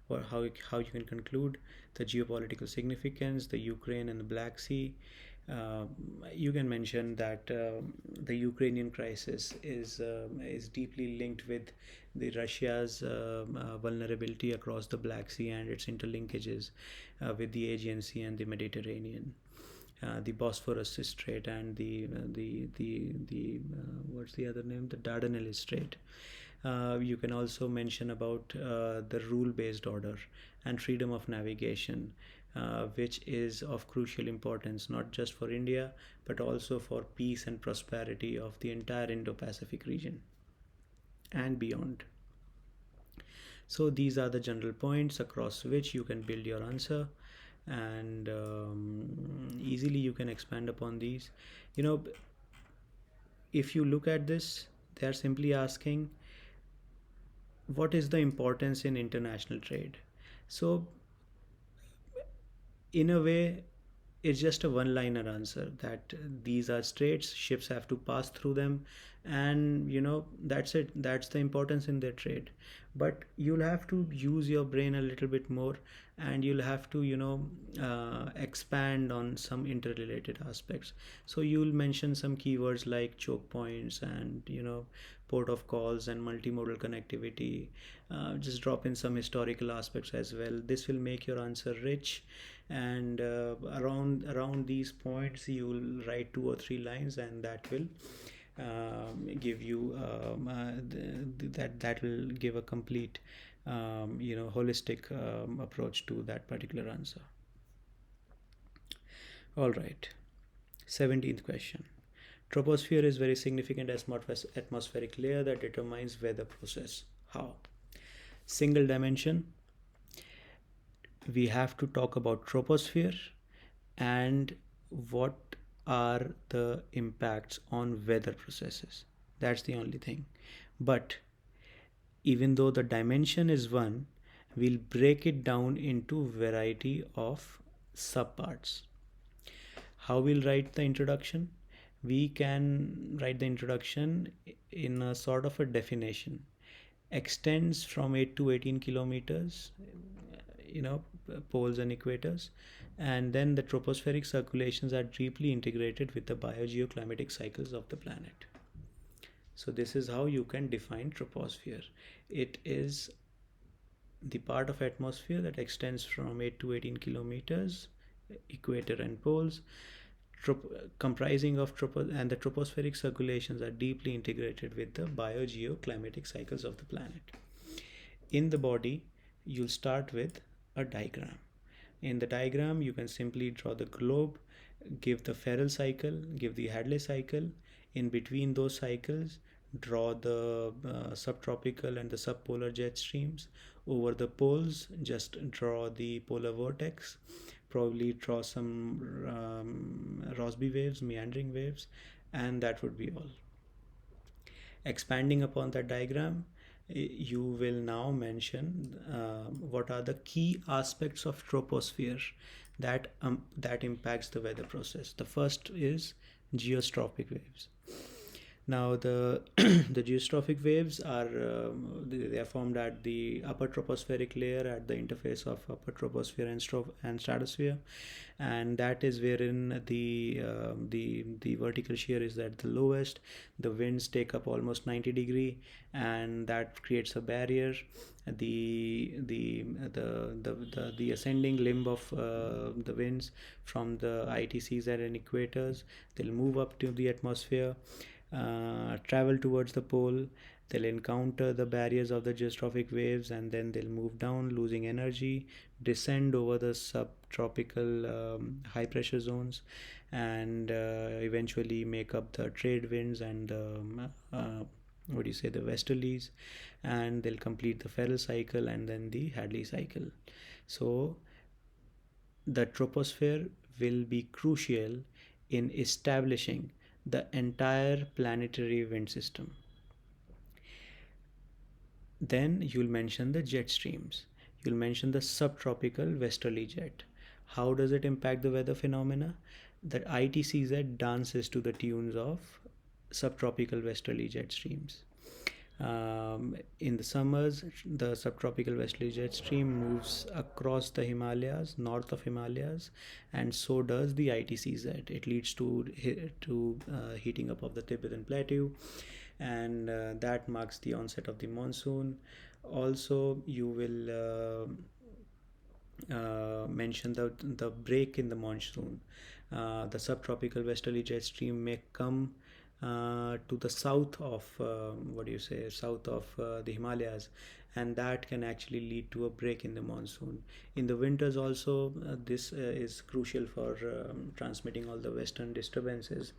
[SPEAKER 1] Or how you can conclude the geopolitical significance, the Ukraine and the Black Sea. You can mention that the Ukrainian crisis is deeply linked with the Russia's vulnerability across the Black Sea and its interlinkages with the Aegean Sea and the Mediterranean. The Bosphorus Strait and the what's the other name? The Dardanelles Strait. You can also mention about the rule-based order and freedom of navigation, which is of crucial importance not just for India but also for peace and prosperity of the entire Indo-Pacific region and beyond. So these are the general points across which you can build your answer, and easily you can expand upon these. If you look at this, they are simply asking what is the importance in international trade. So in a way, it's just a one-liner answer that these are straits, ships have to pass through them, and that's it. That's the importance in their trade. but you'll have to use your brain a little bit more, and you'll have to expand on some interrelated aspects. So you'll mention some keywords like choke points and port of calls and multimodal connectivity. Just drop in some historical aspects as well. This will make your answer rich, and around these points you will write 2 or 3 lines, and that will give you that will give a complete holistic approach to that particular answer. All right, 17th question. Troposphere is very significant atmospheric layer that determines weather process. How? Single dimension. We have to talk about troposphere and what are the impacts on weather processes. That's the only thing. But even though the dimension is one, we'll break it down into variety of subparts. How we'll write the introduction? We can write the introduction in a sort of a definition. Extends from 8 to 18 kilometers, poles and equators, and then the tropospheric circulations are deeply integrated with the biogeoclimatic cycles of the planet. So this is how you can define troposphere. It is the part of atmosphere that extends from 8 to 18 kilometers, equator and poles, comprising of and the tropospheric circulations are deeply integrated with the biogeoclimatic cycles of the planet. In the body, you'll start with a diagram. In the diagram, you can simply draw the globe, give the Ferrel cycle, give the Hadley cycle. In between those cycles, draw the subtropical and the subpolar jet streams. Over the poles, just draw the polar vortex. Probably draw some Rossby waves, meandering waves, and that would be all. Expanding upon that diagram, you will now mention what are the key aspects of troposphere that impacts the weather process. The first is geostrophic waves. Now the the geostrophic waves are they are formed at the upper tropospheric layer at the interface of upper troposphere and stratosphere, and that is wherein the vertical shear is at the lowest. The winds take up almost 90 degree, and that creates a barrier. The ascending limb of the winds from the ITCs and equators, they'll move up to the atmosphere, travel towards the pole. They'll encounter the barriers of the geostrophic waves, and then they'll move down, losing energy, descend over the subtropical high pressure zones, and eventually make up the trade winds and the westerlies, and they'll complete the Ferrel cycle and then the Hadley cycle. So the troposphere will be crucial in establishing the entire planetary wind system. Then you'll mention the jet streams. You'll mention the subtropical westerly jet. How does it impact the weather phenomena? That ITCZ dances to the tunes of subtropical westerly jet streams. In the summers, the subtropical westerly jet stream moves across the Himalayas, north of Himalayas, and so does the ITCZ. It leads to heating up of the Tibetan Plateau, and that marks the onset of the monsoon. Also, you will mention the break in the monsoon. The subtropical westerly jet stream may come to the south of the Himalayas, and that can actually lead to a break in the monsoon. In the winters also, this is crucial for transmitting all the western disturbances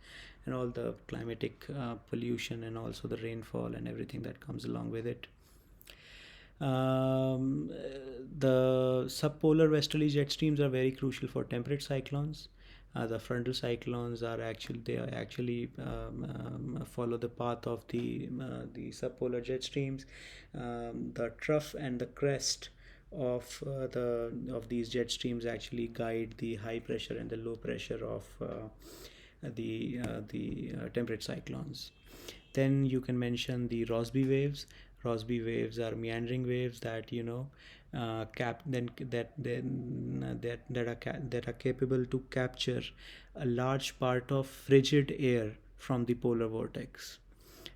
[SPEAKER 1] and all the climatic pollution, and also the rainfall and everything that comes along with it. The subpolar westerly jet streams are very crucial for temperate cyclones. The frontal cyclones are actually follow the path of the subpolar jet streams. The trough and the crest of these jet streams actually guide the high pressure and the low pressure of the temperate cyclones. Then you can mention the Rossby waves. Rossby waves are meandering waves that cap then that then that are capable to capture a large part of frigid air from the polar vortex.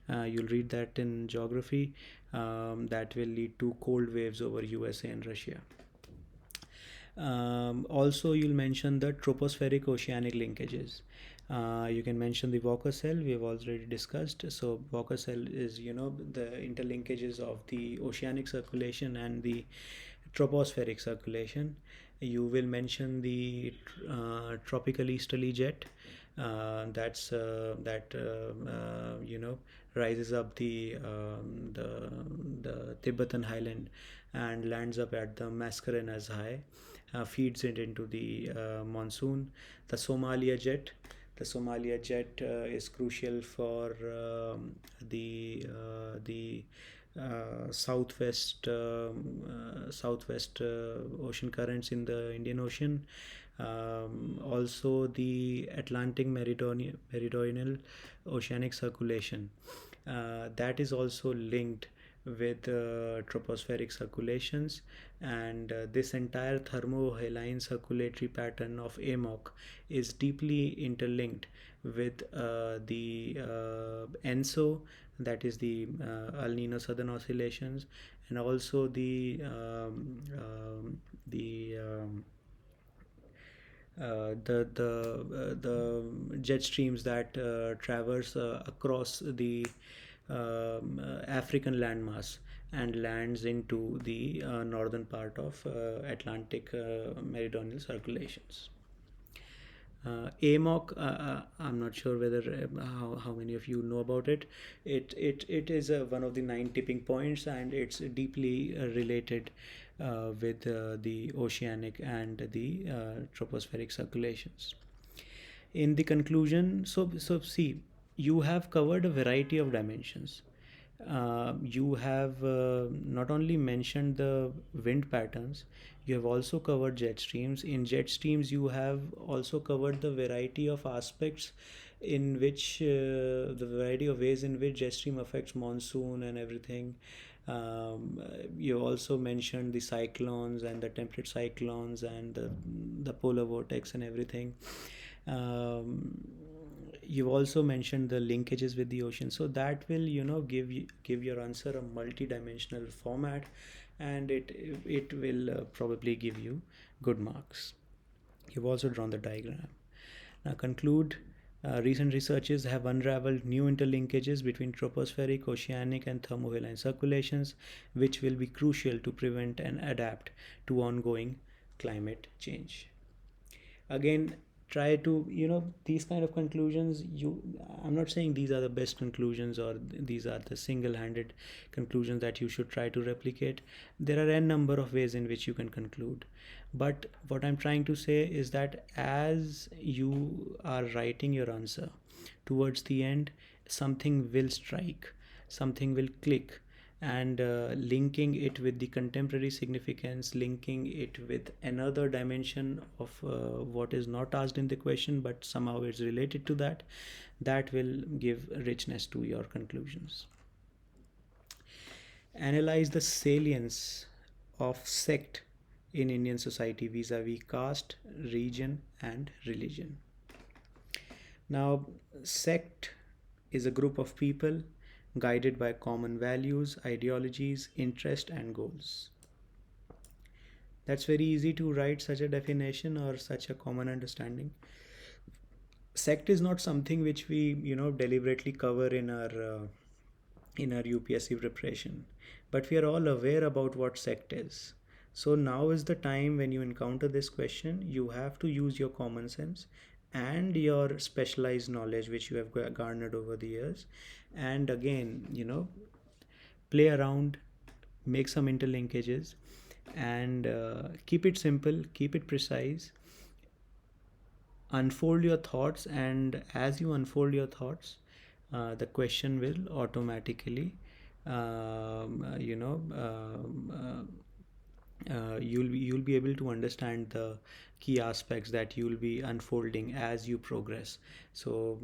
[SPEAKER 1] You'll read that in geography. That will lead to cold waves over USA and Russia. Also, you'll mention the tropospheric oceanic linkages. You can mention the Walker cell, we have already discussed. So Walker cell is the interlinkages of the oceanic circulation and the tropospheric circulation. You will mention the tropical easterly jet. That rises up the Tibetan highland and lands up at the Mascarenas High, feeds it into the monsoon. The Somalia jet. The Somalia jet is crucial for the southwest ocean currents in the Indian Ocean. Also, the Atlantic meridional oceanic circulation that is also linked with tropospheric circulations, and this entire thermohaline circulatory pattern of AMOC is deeply interlinked with the ENSO, that is the El Nino Southern Oscillations, and also the jet streams that traverse across the African landmass and lands into the northern part of Atlantic meridional circulations. AMOC, I'm not sure whether how many of you know about it. It is one of the 9 tipping points, and it's deeply related with the oceanic and the tropospheric circulations. In the conclusion, so see, you have covered a variety of dimensions. You have not only mentioned the wind patterns, you have also covered jet streams. In jet streams, you have also covered the variety of aspects in which the variety of ways in which jet stream affects monsoon and everything. You also mentioned the cyclones and the temperate cyclones and the polar vortex and everything. You've also mentioned the linkages with the ocean, so that will give your answer a multi-dimensional format, and it will probably give you good marks. You've also drawn the diagram. Now conclude. Recent researches have unraveled new interlinkages between tropospheric, oceanic, and thermohaline circulations, which will be crucial to prevent and adapt to ongoing climate change. Again, try to these kind of conclusions, I'm not saying these are the best conclusions or these are the single-handed conclusions that you should try to replicate. There are a number of ways in which you can conclude, but what I'm trying to say is that as you are writing your answer, towards the end something will strike, something will click, and linking it with the contemporary significance, linking it with another dimension of what is not asked in the question but somehow it's related to that, that will give richness to your conclusions. Analyze the salience of sect in Indian society vis-a-vis caste, region, and religion. Now, sect is a group of people guided by common values, ideologies, interests, and goals. That's very easy to write such a definition or such a common understanding. Sect is not something which we deliberately cover in our UPSC preparation, but we are all aware about what sect is. So now is the time when you encounter this question, you have to use your common sense and your specialized knowledge which you have garnered over the years, and again play around, make some interlinkages, and keep it simple, keep it precise, unfold your thoughts, and as you unfold your thoughts, the question will automatically You'll be able to understand the key aspects that you'll be unfolding as you progress. So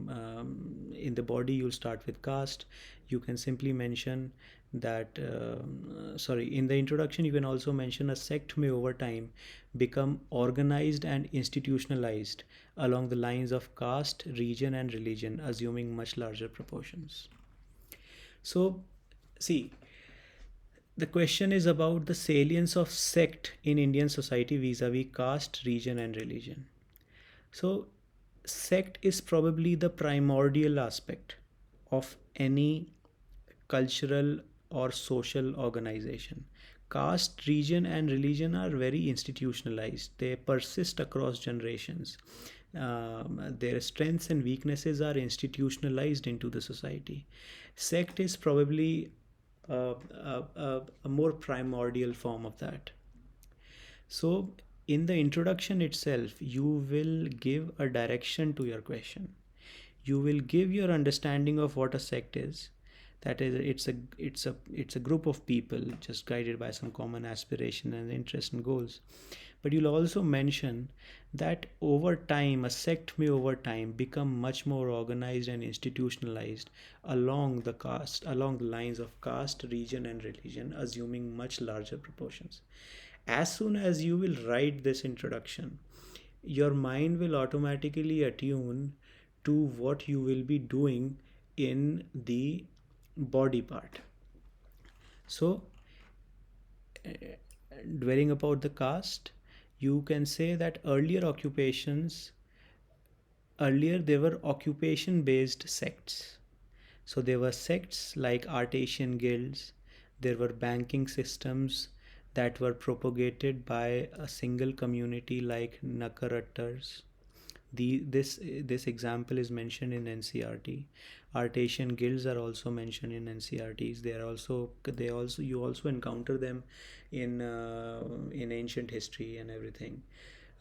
[SPEAKER 1] in the body, you'll start with caste. You can simply mention that sorry, in the introduction you can also mention a sect may over time become organized and institutionalized along the lines of caste, region, and religion, assuming much larger proportions. So see, the question is about the salience of sect in Indian society vis-a-vis caste, region, and religion. So, sect is probably the primordial aspect of any cultural or social organization. Caste, region, and religion are very institutionalized, they persist across generations. Their strengths and weaknesses are institutionalized into the society. Sect is probably a more primordial form of that. So, in the introduction itself, you will give a direction to your question. You will give your understanding of what a sect is. That is, it's a group of people just guided by some common aspiration and interest and goals. But you'll also mention that over time, a sect may over time become much more organized and institutionalized along the lines of caste, region, and religion, assuming much larger proportions. As soon as you will write this introduction, your mind will automatically attune to what you will be doing in the body part. So, dwelling about the caste, you can say that earlier they were occupation based sects. So there were sects like artisan guilds, there were banking systems that were propagated by a single community like Nakarattars. This example is mentioned in NCRT. Artisan guilds are also mentioned in NCRTs. They also you also encounter them in ancient history and everything.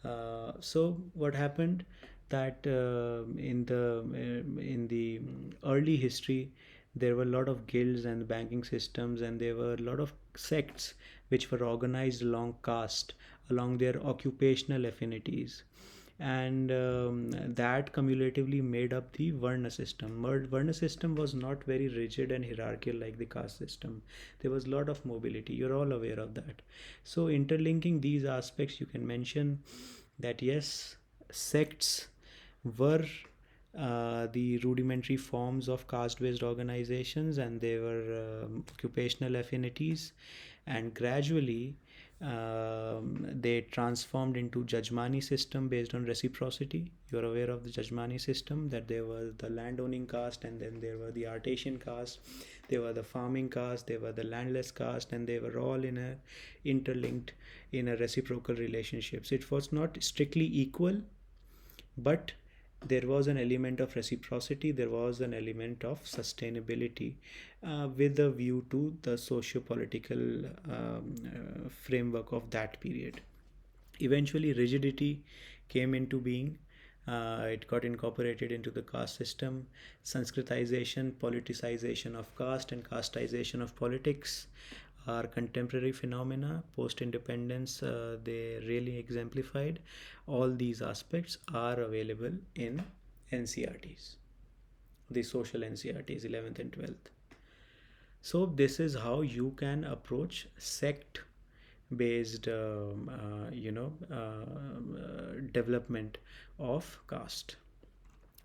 [SPEAKER 1] So what happened that in the early history there were a lot of guilds and banking systems, and there were a lot of sects which were organized along caste, along their occupational affinities, and that cumulatively made up the Varna system. Varna system was not very rigid and hierarchical like the caste system. There was a lot of mobility. You're all aware of that. So interlinking these aspects, you can mention that yes, sects were the rudimentary forms of caste-based organizations, and they were occupational affinities, and gradually they transformed into Jajmani system based on reciprocity. You are aware of the Jajmani system, that there was the landowning caste, and then there were the artisan caste, there were the farming caste, there were the landless caste, and they were all interlinked in a reciprocal relationships. It was not strictly equal, but there was an element of reciprocity, there was an element of sustainability, with a view to the socio-political framework of that period. Eventually rigidity came into being. It got incorporated into the caste system. Sanskritization, politicization of caste, and casteization of politics are contemporary phenomena. Post independence, they really exemplified. All these aspects are available in NCRTs, the social NCRTs, 11th and 12th. So this is how you can approach sect based development of caste.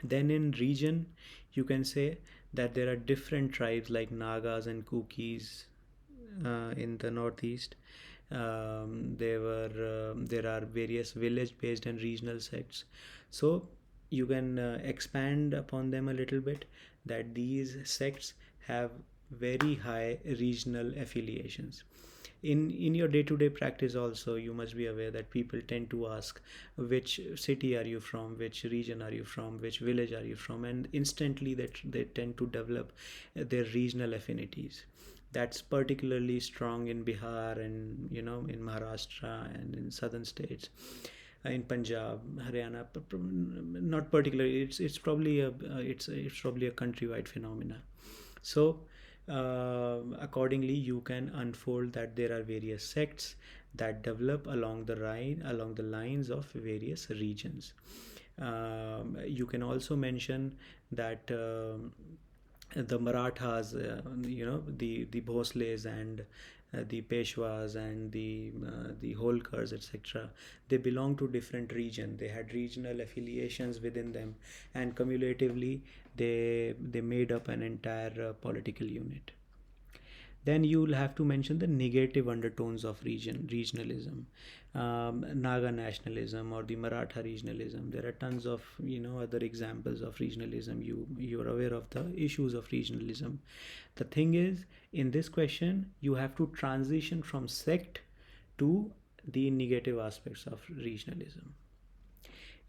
[SPEAKER 1] Then in region, you can say that there are different tribes like Nagas and Kukis in the northeast. There are various village based and regional sects. So you can expand upon them a little bit, that these sects have very high regional affiliations. In your day-to-day practice also, you must be aware that people tend to ask, which city are you from, which region are you from, which village are you from, and instantly they tend to develop their regional affinities. That's particularly strong in Bihar, and in Maharashtra and in southern states, in Punjab, Haryana. Not particularly. It's probably a countrywide phenomena. So Accordingly, you can unfold that there are various sects that develop along the lines of various regions. You can also mention that the Marathas, the Bhosles and the Peshwas and the Holkars, etc. They belong to different region. They had regional affiliations within them, and cumulatively they made up an entire political unit. Then you'll have to mention the negative undertones of regionalism, Naga nationalism or the Maratha regionalism. There are tons of other examples of regionalism. You are aware of the issues of regionalism. The thing is, in this question, you have to transition from sect to the negative aspects of regionalism.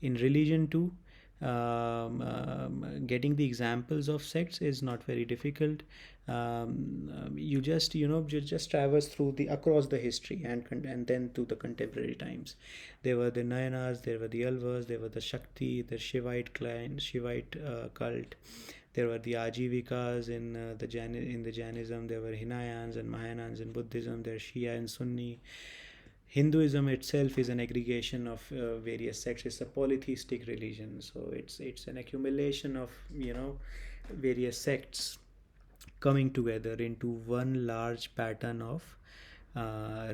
[SPEAKER 1] In religion too, getting the examples of sects is not very difficult. You just traverse through the across the history and then to the contemporary times. There were the Nayanas, there were the Alvas, there were the Shakti, the Shivite cult. There were the Ajivikas in the Jainism. There were Hinayans and Mahayans in Buddhism. There are Shia and Sunni. Hinduism itself is an aggregation of various sects. It's a polytheistic religion, so it's an accumulation of various sects coming together into one large pattern of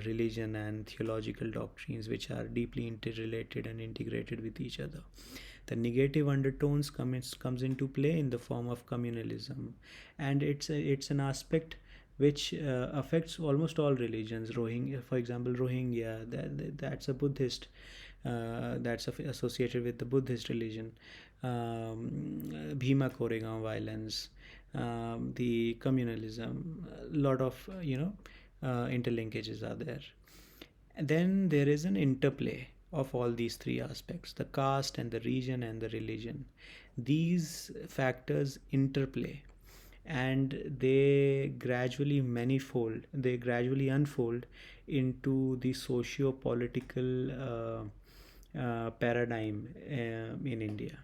[SPEAKER 1] religion and theological doctrines, which are deeply interrelated and integrated with each other. The negative undertones comes into play in the form of communalism, and it's an aspect which affects almost all religions. Rohingya, for example, that's a Buddhist, that's associated with the Buddhist religion. Bhima Koregaon violence, the communalism, a lot of interlinkages are there. And then there is an interplay of all these three aspects: the caste and the region and the religion. These factors interplay, and they gradually unfold into the socio-political paradigm in India.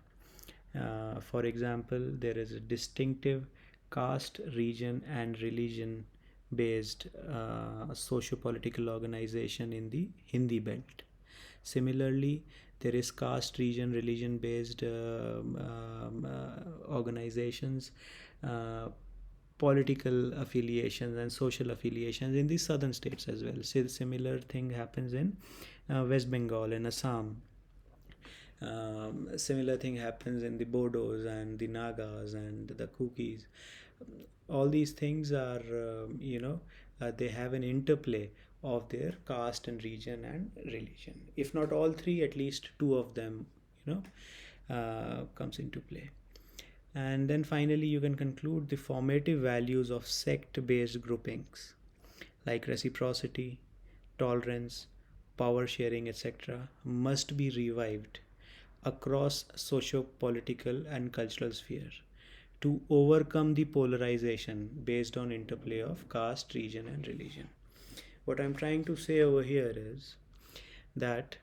[SPEAKER 1] For example, there is a distinctive caste, region and religion based socio-political organization in the Hindi belt. Similarly, there is caste, region, religion based organizations, political affiliations and social affiliations in the southern states as well. Similar thing happens in West Bengal and Assam. Similar thing happens in the Bodos and the Nagas and the Kukis. All these things are they have an interplay of their caste and region and religion. If not all three, at least two of them comes into play. And then finally you can conclude the formative values of sect based groupings like reciprocity, tolerance, power sharing, etc. must be revived across socio-political and cultural sphere to overcome the polarization based on interplay of caste, region and religion. What I'm trying to say over here is that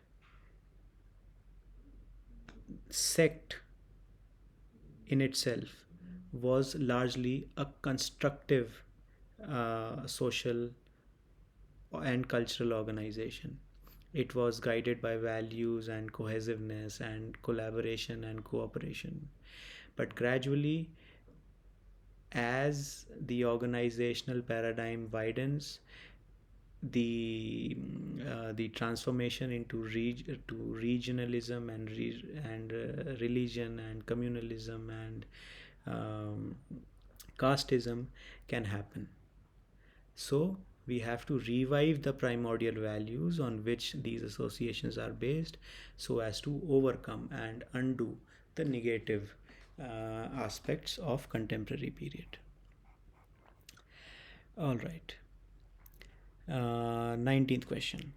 [SPEAKER 1] sect in itself was largely a constructive social and cultural organization. It was guided by values and cohesiveness and collaboration and cooperation. But gradually, as the organizational paradigm widens, the transformation into regionalism and religion and communalism and casteism can happen. So we have to revive the primordial values on which these associations are based, so as to overcome and undo the negative aspects of contemporary period. All right. 19th question.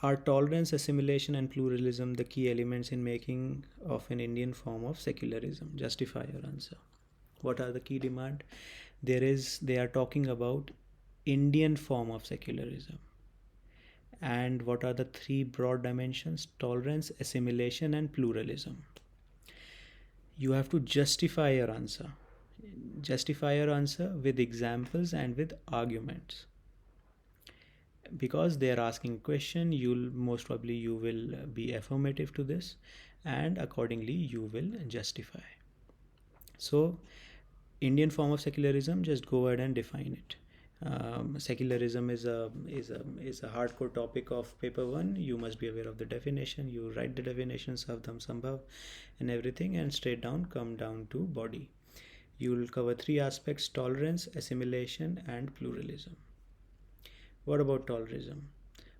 [SPEAKER 1] Are tolerance, assimilation and pluralism the key elements in making of an Indian form of secularism? Justify your answer. What are the key demand? They are talking about Indian form of secularism. And what are the three broad dimensions? Tolerance, assimilation and pluralism. You have to justify your answer. Justify your answer with examples and with arguments. Because they are asking a question, you'll most probably you will be affirmative to this, and accordingly you will justify. So Indian form of secularism, just go ahead and define it. Secularism is a hardcore topic of paper one. You must be aware of the definition. You write the definition, Savdham Sambhav, and everything, and straight down come down to body. You will cover three aspects: tolerance, assimilation, and pluralism. What about tolerism?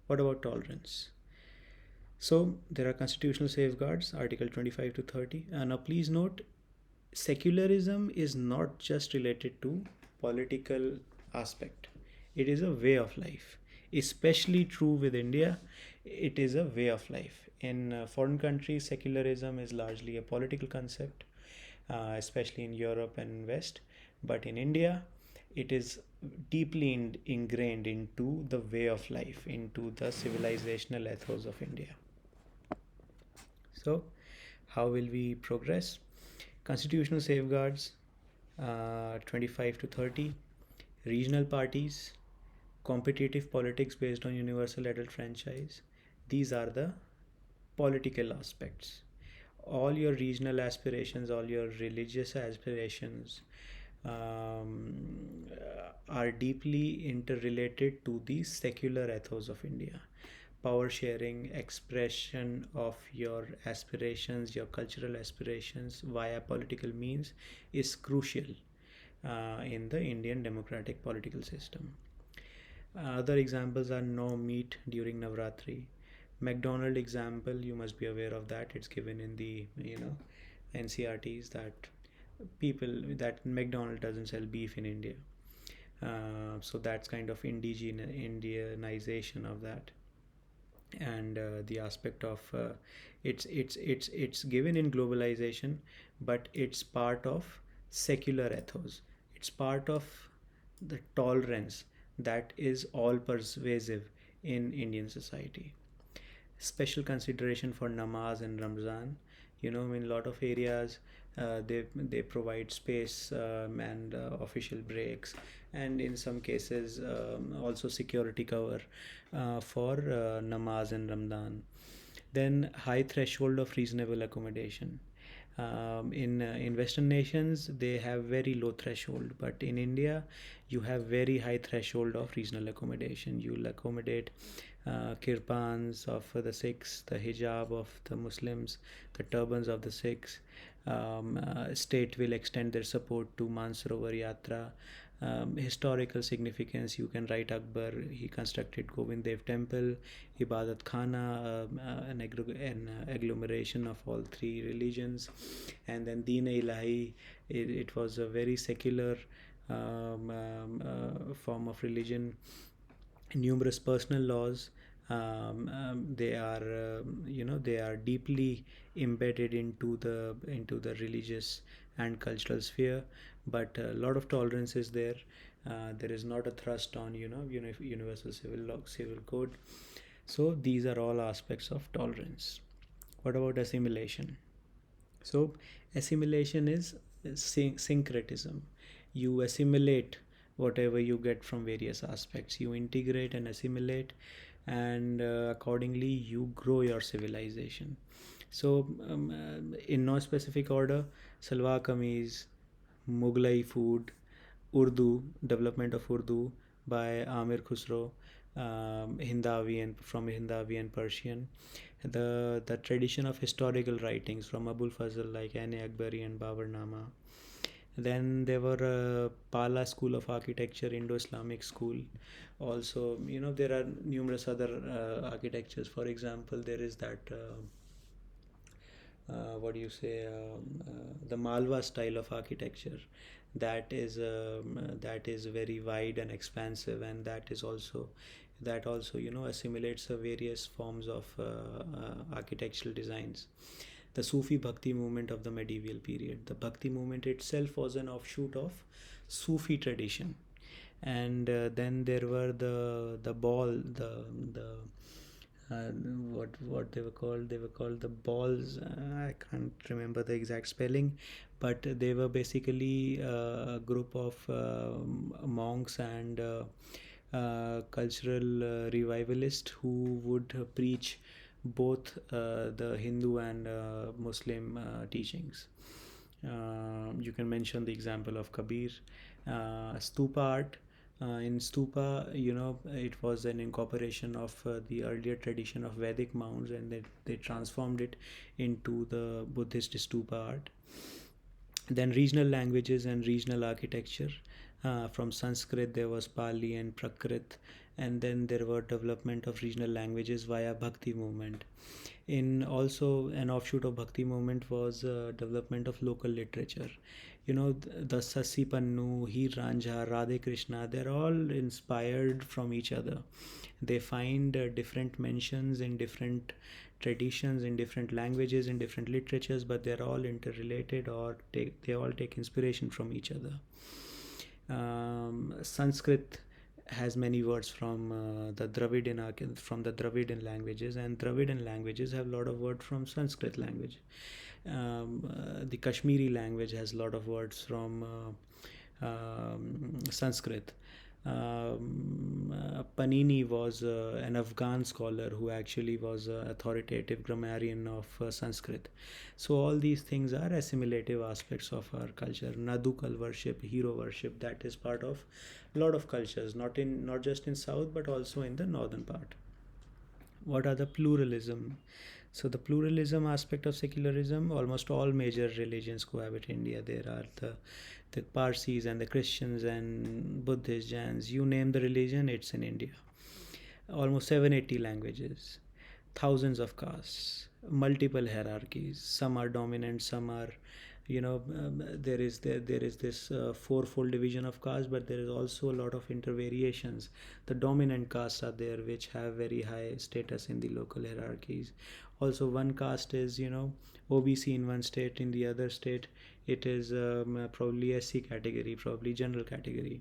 [SPEAKER 1] What about tolerance? So there are constitutional safeguards, Article 25 to 30. Now please note, secularism is not just related to political aspect. It is a way of life. Especially true with India, it is a way of life. In foreign countries, secularism is largely a political concept, especially in Europe and West. But in India, it is deeply ingrained into the way of life, into the civilizational ethos of India. So, how will we progress? Constitutional safeguards, 25 to 30, regional parties, competitive politics based on universal adult franchise. These are the political aspects. All your regional aspirations, all your religious aspirations are deeply interrelated to the secular ethos of India. Power sharing, expression of your aspirations, your cultural aspirations via political means is crucial in the Indian democratic political system. Other examples are no meat during Navratri. McDonald example, you must be aware of that. It's given in the NCRTs that McDonald doesn't sell beef in India. So that's kind of Indianization of that. And the aspect of it's given in globalization, but it's part of secular ethos. It's part of the tolerance that is all pervasive in Indian society. Special consideration for namaz and Ramzan. In a lot of areas, they provide space and official breaks, and in some cases also security cover for namaz and Ramadan. Then high threshold of reasonable accommodation. In Western nations, they have very low threshold, but in India, you have very high threshold of reasonable accommodation. You'll accommodate kirpans of the Sikhs, the hijab of the Muslims, the turbans of the Sikhs. State will extend their support to Mansarovar Yatra. Historical significance, you can write Akbar, he constructed Govind Dev Temple, Ibadat Khana, an agglomeration of all three religions. And then Deen Ilahi, it was a very secular form of religion. Numerous personal laws, they are deeply embedded into the religious and cultural sphere, but a lot of tolerance is there. There is not a thrust on universal civil code. So these are all aspects of tolerance. What about assimilation? So assimilation is syncretism. You assimilate whatever you get from various aspects. You integrate and assimilate, and accordingly you grow your civilization. So in no specific order: salwar kameez, Mughlai food, Urdu, development of Urdu by Amir Khusro, Hindavi and Persian. The tradition of historical writings from Abul Fazl like Ain Akbari and Babarnama. Then there were Pala School of Architecture, Indo-Islamic school. Also, there are numerous other architectures. For example, there is that the Malwa style of architecture. That is very wide and expansive, and that also assimilates various forms of architectural designs. The Sufi Bhakti movement of the medieval period. The Bhakti movement itself was an offshoot of Sufi tradition. And then there were the what they were called. They were called the balls. I can't remember the exact spelling, but they were basically a group of monks and cultural revivalists who would preach both the Hindu and Muslim teachings. You can mention the example of Kabir. Stupa art. In stupa, it was an incorporation of the earlier tradition of Vedic mounds, and they transformed it into the Buddhist stupa art. Then regional languages and regional architecture. From Sanskrit, there was Pali and Prakrit, and then there were development of regional languages via Bhakti movement. In also an offshoot of Bhakti movement was development of local literature. The Sasi Pannu, Heer Ranjha, Radhe Krishna, they're all inspired from each other. They find different mentions in different traditions, in different languages, in different literatures, but they're all interrelated, or they all take inspiration from each other. Sanskrit has many words from the Dravidian languages, and Dravidian languages have a lot of words from Sanskrit language. The Kashmiri language has a lot of words from Sanskrit. Panini was an Afghan scholar who actually was an authoritative grammarian of Sanskrit. So all these things are assimilative aspects of our culture. Nadukal worship, hero worship, that is part of a lot of cultures, not just in South but also in the northern part. What are the pluralism? So the pluralism aspect of secularism, almost all major religions cohabit in India. There are the Parsis and the Christians and Buddhists, Jains, you name the religion, it's in India. Almost 780 languages, thousands of castes, multiple hierarchies. Some are dominant, some are, there is this fourfold division of caste, but there is also a lot of intervariations. The dominant castes are there, which have very high status in the local hierarchies. Also, one caste is, OBC in one state, in the other state it is probably SC category, probably general category.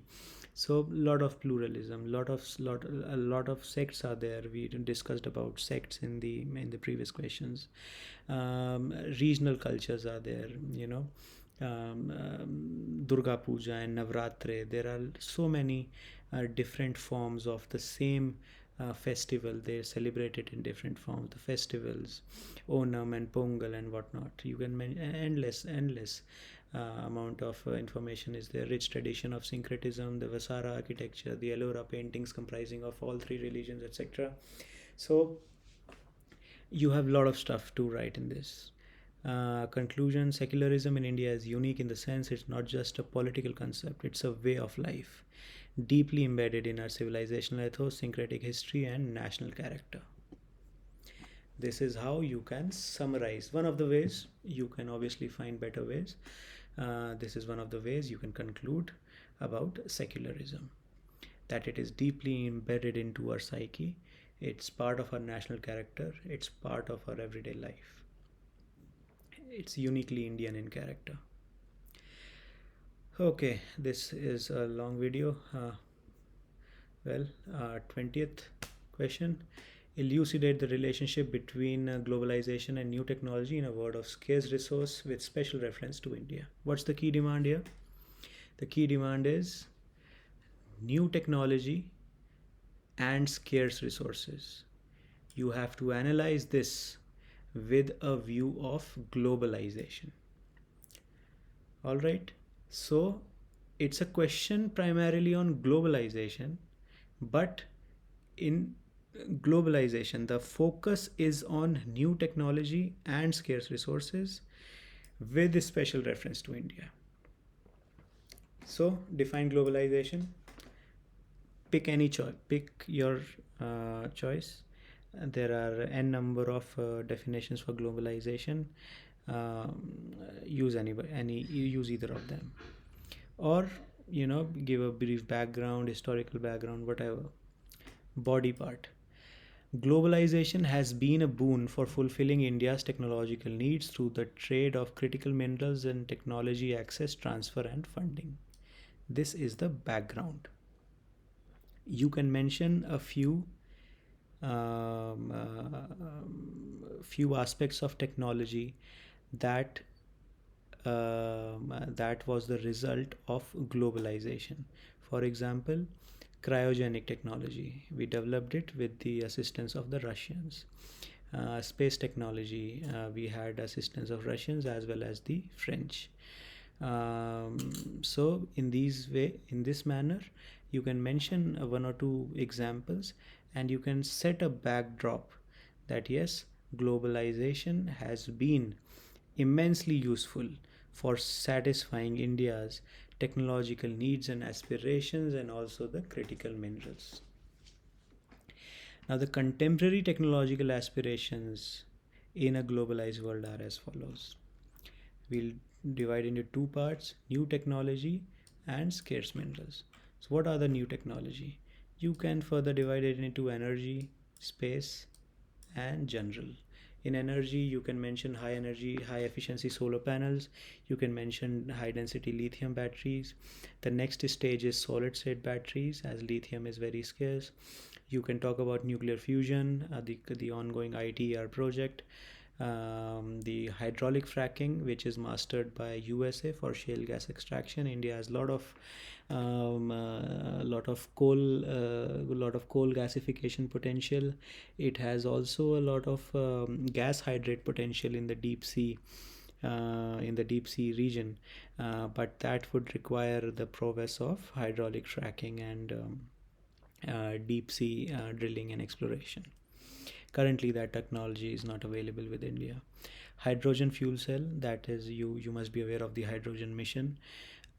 [SPEAKER 1] So lot of pluralism, a lot of sects are there. We discussed about sects in the previous questions. Regional cultures are there, Durga Puja and Navratri. There are so many different forms of the same festival. They celebrate it in different forms. The festivals, Onam and Pongal and whatnot. You can mention endless amount of information is there. Rich tradition of syncretism, the Vasara architecture, the Ellora paintings comprising of all three religions, etc. So you have a lot of stuff to write in this. Conclusion: secularism in India is unique in the sense it's not just a political concept, it's a way of life, deeply embedded in our civilizational ethos, syncretic history, and national character. This is how you can summarize. One of the ways. You can obviously find better ways. This is one of the ways you can conclude about secularism, that it is deeply embedded into our psyche. It's part of our national character. It's part of our everyday life. It's uniquely Indian in character. Okay, this is a long video. 20th question: elucidate the relationship between globalization and new technology in a world of scarce resource with special reference to India. What's the key demand here? The key demand is new technology and scarce resources. You have to analyze this with a view of globalization. All right. So it's a question primarily on globalization, but in globalization, the focus is on new technology and scarce resources with a special reference to India. So define globalization. Pick any choice. Pick your choice. There are n number of definitions for globalization. Use use either of them, or give a brief background, historical background, whatever. Body part. Globalization has been a boon for fulfilling India's technological needs through the trade of critical minerals and technology access, transfer, and funding. This is the background. You can mention a few few aspects of technology that that was the result of globalization. For example, cryogenic technology. We developed it with the assistance of the Russians. Space technology, we had assistance of Russians as well as the French. So in this manner, you can mention one or two examples, and you can set a backdrop that yes, globalization has been immensely useful for satisfying India's technological needs and aspirations, and also the critical minerals. Now, the contemporary technological aspirations in a globalized world are as follows. We'll divide into two parts: new technology and scarce minerals. So, what are the new technology? You can further divide it into energy, space, and general. In energy, you can mention high energy, high efficiency solar panels. You can mention high density lithium batteries. The next stage is solid state batteries, as lithium is very scarce. You can talk about nuclear fusion, the ongoing ITER project, the hydraulic fracking, which is mastered by USA for shale gas extraction. India has a lot of coal gasification potential. It has also a lot of gas hydrate potential in the deep sea. In the deep sea region, but that would require the prowess of hydraulic fracking and deep sea drilling and exploration. Currently, that technology is not available with India. Hydrogen fuel cell, that is, you must be aware of the hydrogen mission.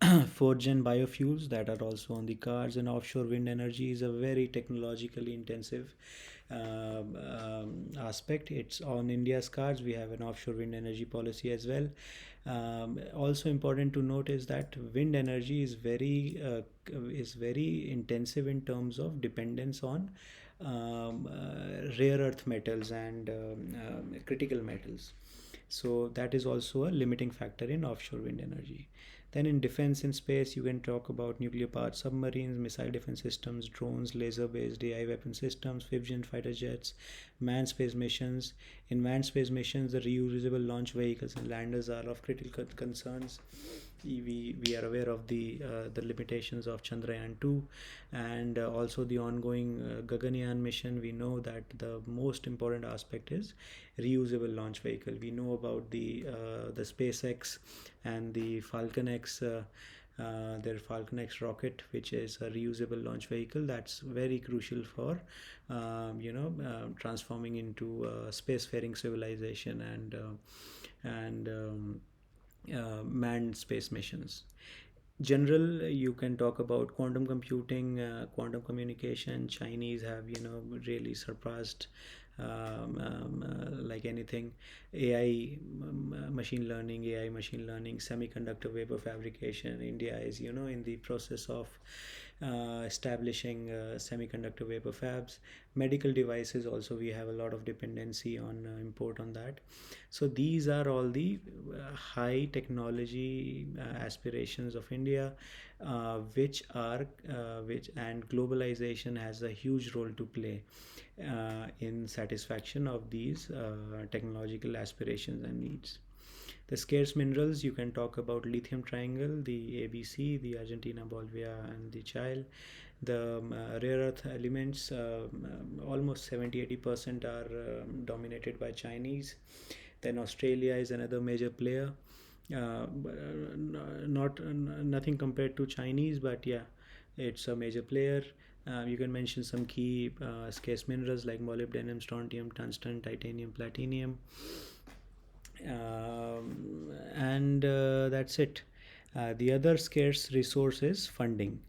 [SPEAKER 1] 4th-gen biofuels that are also on the cards, and offshore wind energy is a very technologically intensive aspect. It's on India's cards. We have an offshore wind energy policy as well. Also important to note is that wind energy is very intensive in terms of dependence on rare earth metals and critical metals. So that is also a limiting factor in offshore wind energy. Then in defense and space, you can talk about nuclear powered submarines, missile defense systems, drones, laser based AI weapon systems, 5th-gen fighter jets, manned space missions. In manned space missions, the reusable launch vehicles and landers are of critical concerns. We are aware of the limitations of Chandrayaan 2, and also the ongoing Gaganyaan mission. We know that the most important aspect is reusable launch vehicle. We know about the SpaceX and the Falcon X. Their Falcon X rocket, which is a reusable launch vehicle, that's very crucial for transforming into spacefaring civilization and manned space missions. General, you can talk about quantum computing, quantum communication. Chinese have really surpassed like anything. AI machine learning, semiconductor vapor fabrication. India is in the process of establishing semiconductor vapor fabs. Medical devices also, we have a lot of dependency on import on that. So these are all the high technology aspirations of India, which and globalization has a huge role to play in satisfaction of these technological aspirations and needs. The scarce minerals, you can talk about lithium triangle, the ABC, the Argentina, Bolivia, and the Chile. The rare earth elements, almost 70-80% are dominated by Chinese. Then Australia is another major player. Not nothing compared to Chinese, but yeah, it's a major player. You can mention some key scarce minerals like molybdenum, strontium, tungsten, titanium, platinum, and that's it. The other scarce resource is funding.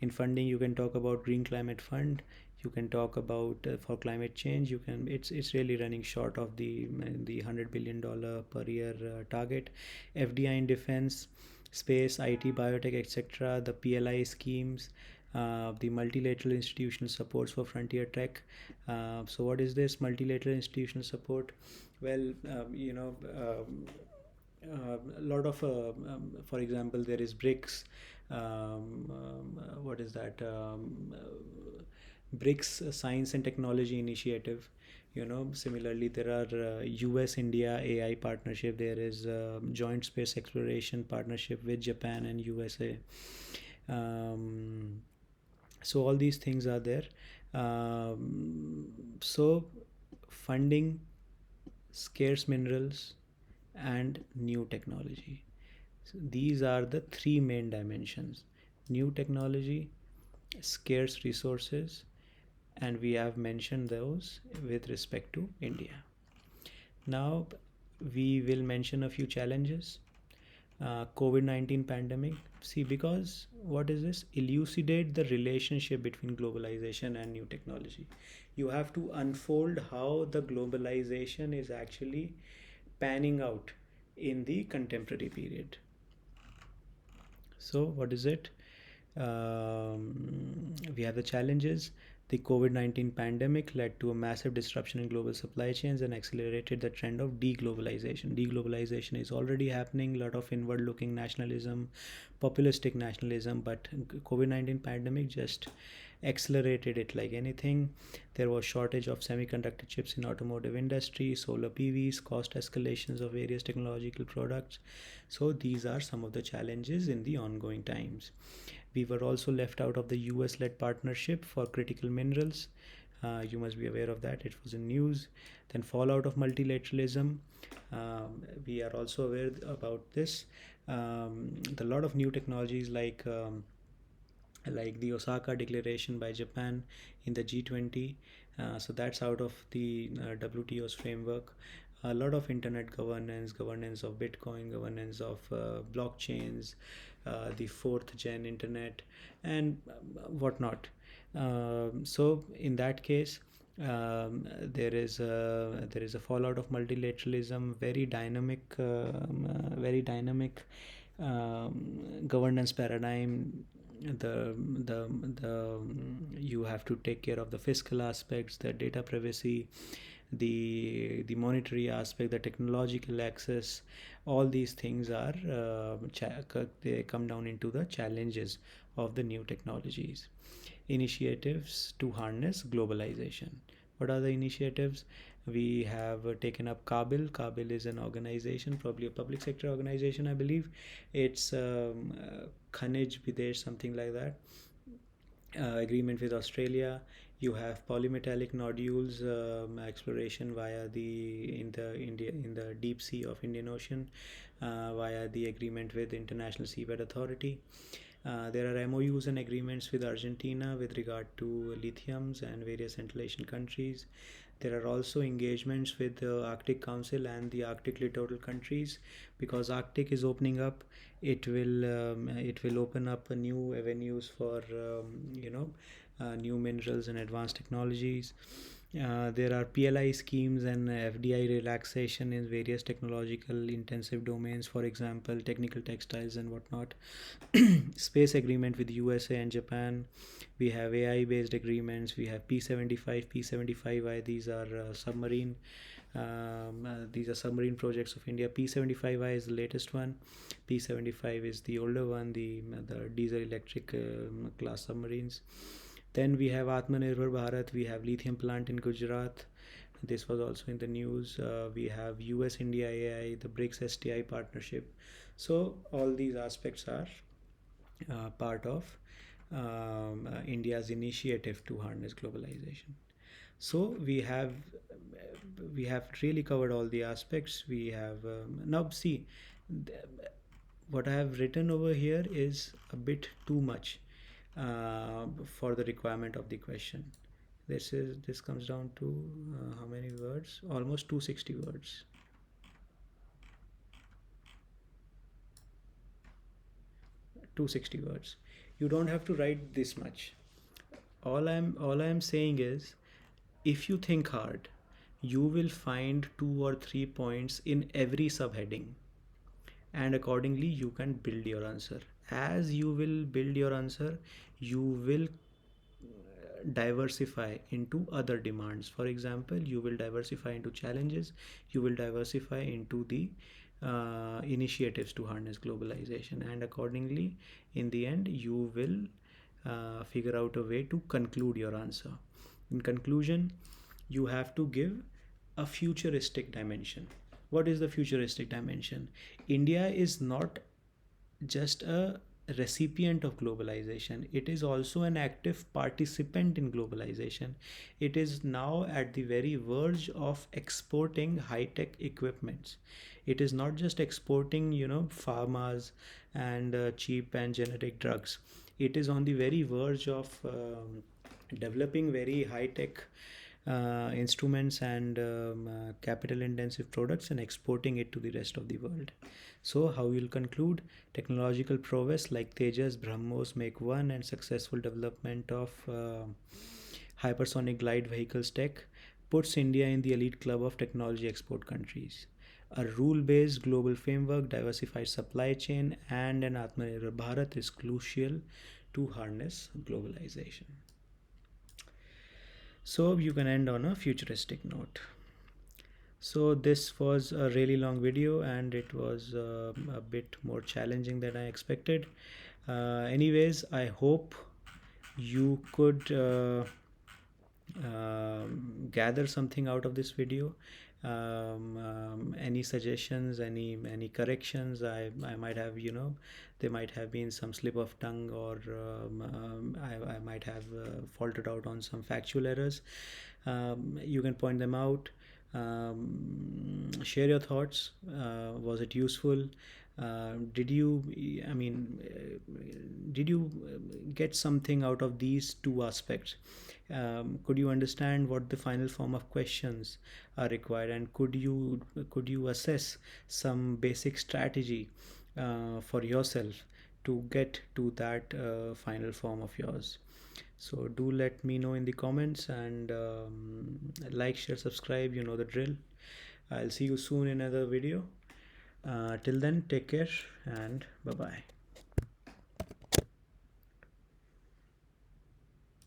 [SPEAKER 1] In funding, you can talk about Green Climate Fund. You can talk about for climate change. It's really running short of the $100 billion per year target. FDI in defense, space, IT, biotech, etc. The PLI schemes. The multilateral institutional supports for frontier tech. So what is this multilateral institutional support? Well, a lot of for example, there is BRICS. What is that? BRICS Science and Technology Initiative. Similarly, there are US India AI partnership. There is joint space exploration partnership with Japan and USA. Um, so all these things are there. So funding, scarce minerals, and new technology. So these are the three main dimensions: new technology, scarce resources, and we have mentioned those with respect to India. Now, we will mention a few challenges. COVID-19 pandemic. See, because what is this? Elucidate the relationship between globalization and new technology. You have to unfold how the globalization is actually panning out in the contemporary period. So, what is it? We have the challenges. The COVID-19 pandemic led to a massive disruption in global supply chains and accelerated the trend of deglobalization. Deglobalization is already happening, a lot of inward looking nationalism, populistic nationalism, but COVID-19 pandemic just accelerated it like anything. There was shortage of semiconductor chips in automotive industry, solar PVs, cost escalations of various technological products. So these are some of the challenges in the ongoing times. We were also left out of the US led partnership for critical minerals. You must be aware of that, it was in news. Then fallout of multilateralism. We are also aware about this. The lot of new technologies like the Osaka Declaration by Japan in the G20. So that's out of the WTO's framework. A lot of internet governance of Bitcoin, governance of blockchains, the fourth gen internet, and whatnot. So in that case, there is a fallout of multilateralism, very dynamic governance paradigm. The You have to take care of the fiscal aspects, the data privacy, the monetary aspect, the technological access. All these things are they come down into the challenges of the new technologies. Initiatives to harness globalization. What are the initiatives? We have taken up Kabil. Kabil is an organization, probably a public sector organization, I believe. It's Khanij Videsh, something like that. Agreement with Australia. You have polymetallic nodules exploration via the deep sea of Indian Ocean via the agreement with International Seabed Authority. There are MOUs and agreements with Argentina with regard to lithiums and various Central Asian countries. There are also engagements with the Arctic Council and the Arctic littoral countries, because Arctic is opening up. It will open up new avenues for new minerals and advanced technologies. There are PLI schemes and FDI relaxation in various technological intensive domains, for example, technical textiles and whatnot. Space agreement with USA and Japan. We have AI based agreements. We have P75, P75I. These are submarine projects of India. P75I is the latest one. P75 is the older one, the diesel electric class submarines. Then we have Atmanirbhar Bharat. We have lithium plant in Gujarat. This was also in the news. We have US India AI, the BRICS STI partnership. So all these aspects are part of India's initiative to harness globalization. So we have really covered all the aspects. We have now see what I have written over here is a bit too much for the requirement of the question. This comes down to how many words? Almost 260 words. 260 words. You don't have to write this much. All I'm saying is, if you think hard, you will find 2 or 3 points in every subheading, and accordingly you can build your answer. As you will build your answer, you will diversify into other demands. For example, you will diversify into challenges, you will diversify into the initiatives to harness globalization, and accordingly in the end you will figure out a way to conclude your answer. In conclusion, you have to give a futuristic dimension. What is the futuristic dimension? India is not just a recipient of globalization, it is also an active participant in globalization. It is now at the very verge of exporting high-tech equipments. It is not just exporting, pharmas and cheap and generic drugs. It is on the very verge of developing very high-tech instruments and capital intensive products and exporting it to the rest of the world. So how you'll conclude? Technological prowess like Tejas, BrahMos, Make One, and successful development of hypersonic glide vehicles tech puts India in the elite club of technology export countries. A rule-based global framework, diversified supply chain, and an Atmanirbhar Bharat is crucial to harness globalization. So you can end on a futuristic note. So this was a really long video and it was a bit more challenging than I expected. Anyways, I hope you could gather something out of this video. Any suggestions, any corrections I might have, there might have been some slip of tongue, or I might have faltered out on some factual errors. You can point them out. Share your thoughts. Was it useful? Did you get something out of these two aspects? Could you understand what the final form of questions are required, and could you assess some basic strategy for yourself to get to that final form of yours? So do let me know in the comments, and like, share, subscribe, you know the drill. I'll see you soon in another video. Till then, take care and bye bye.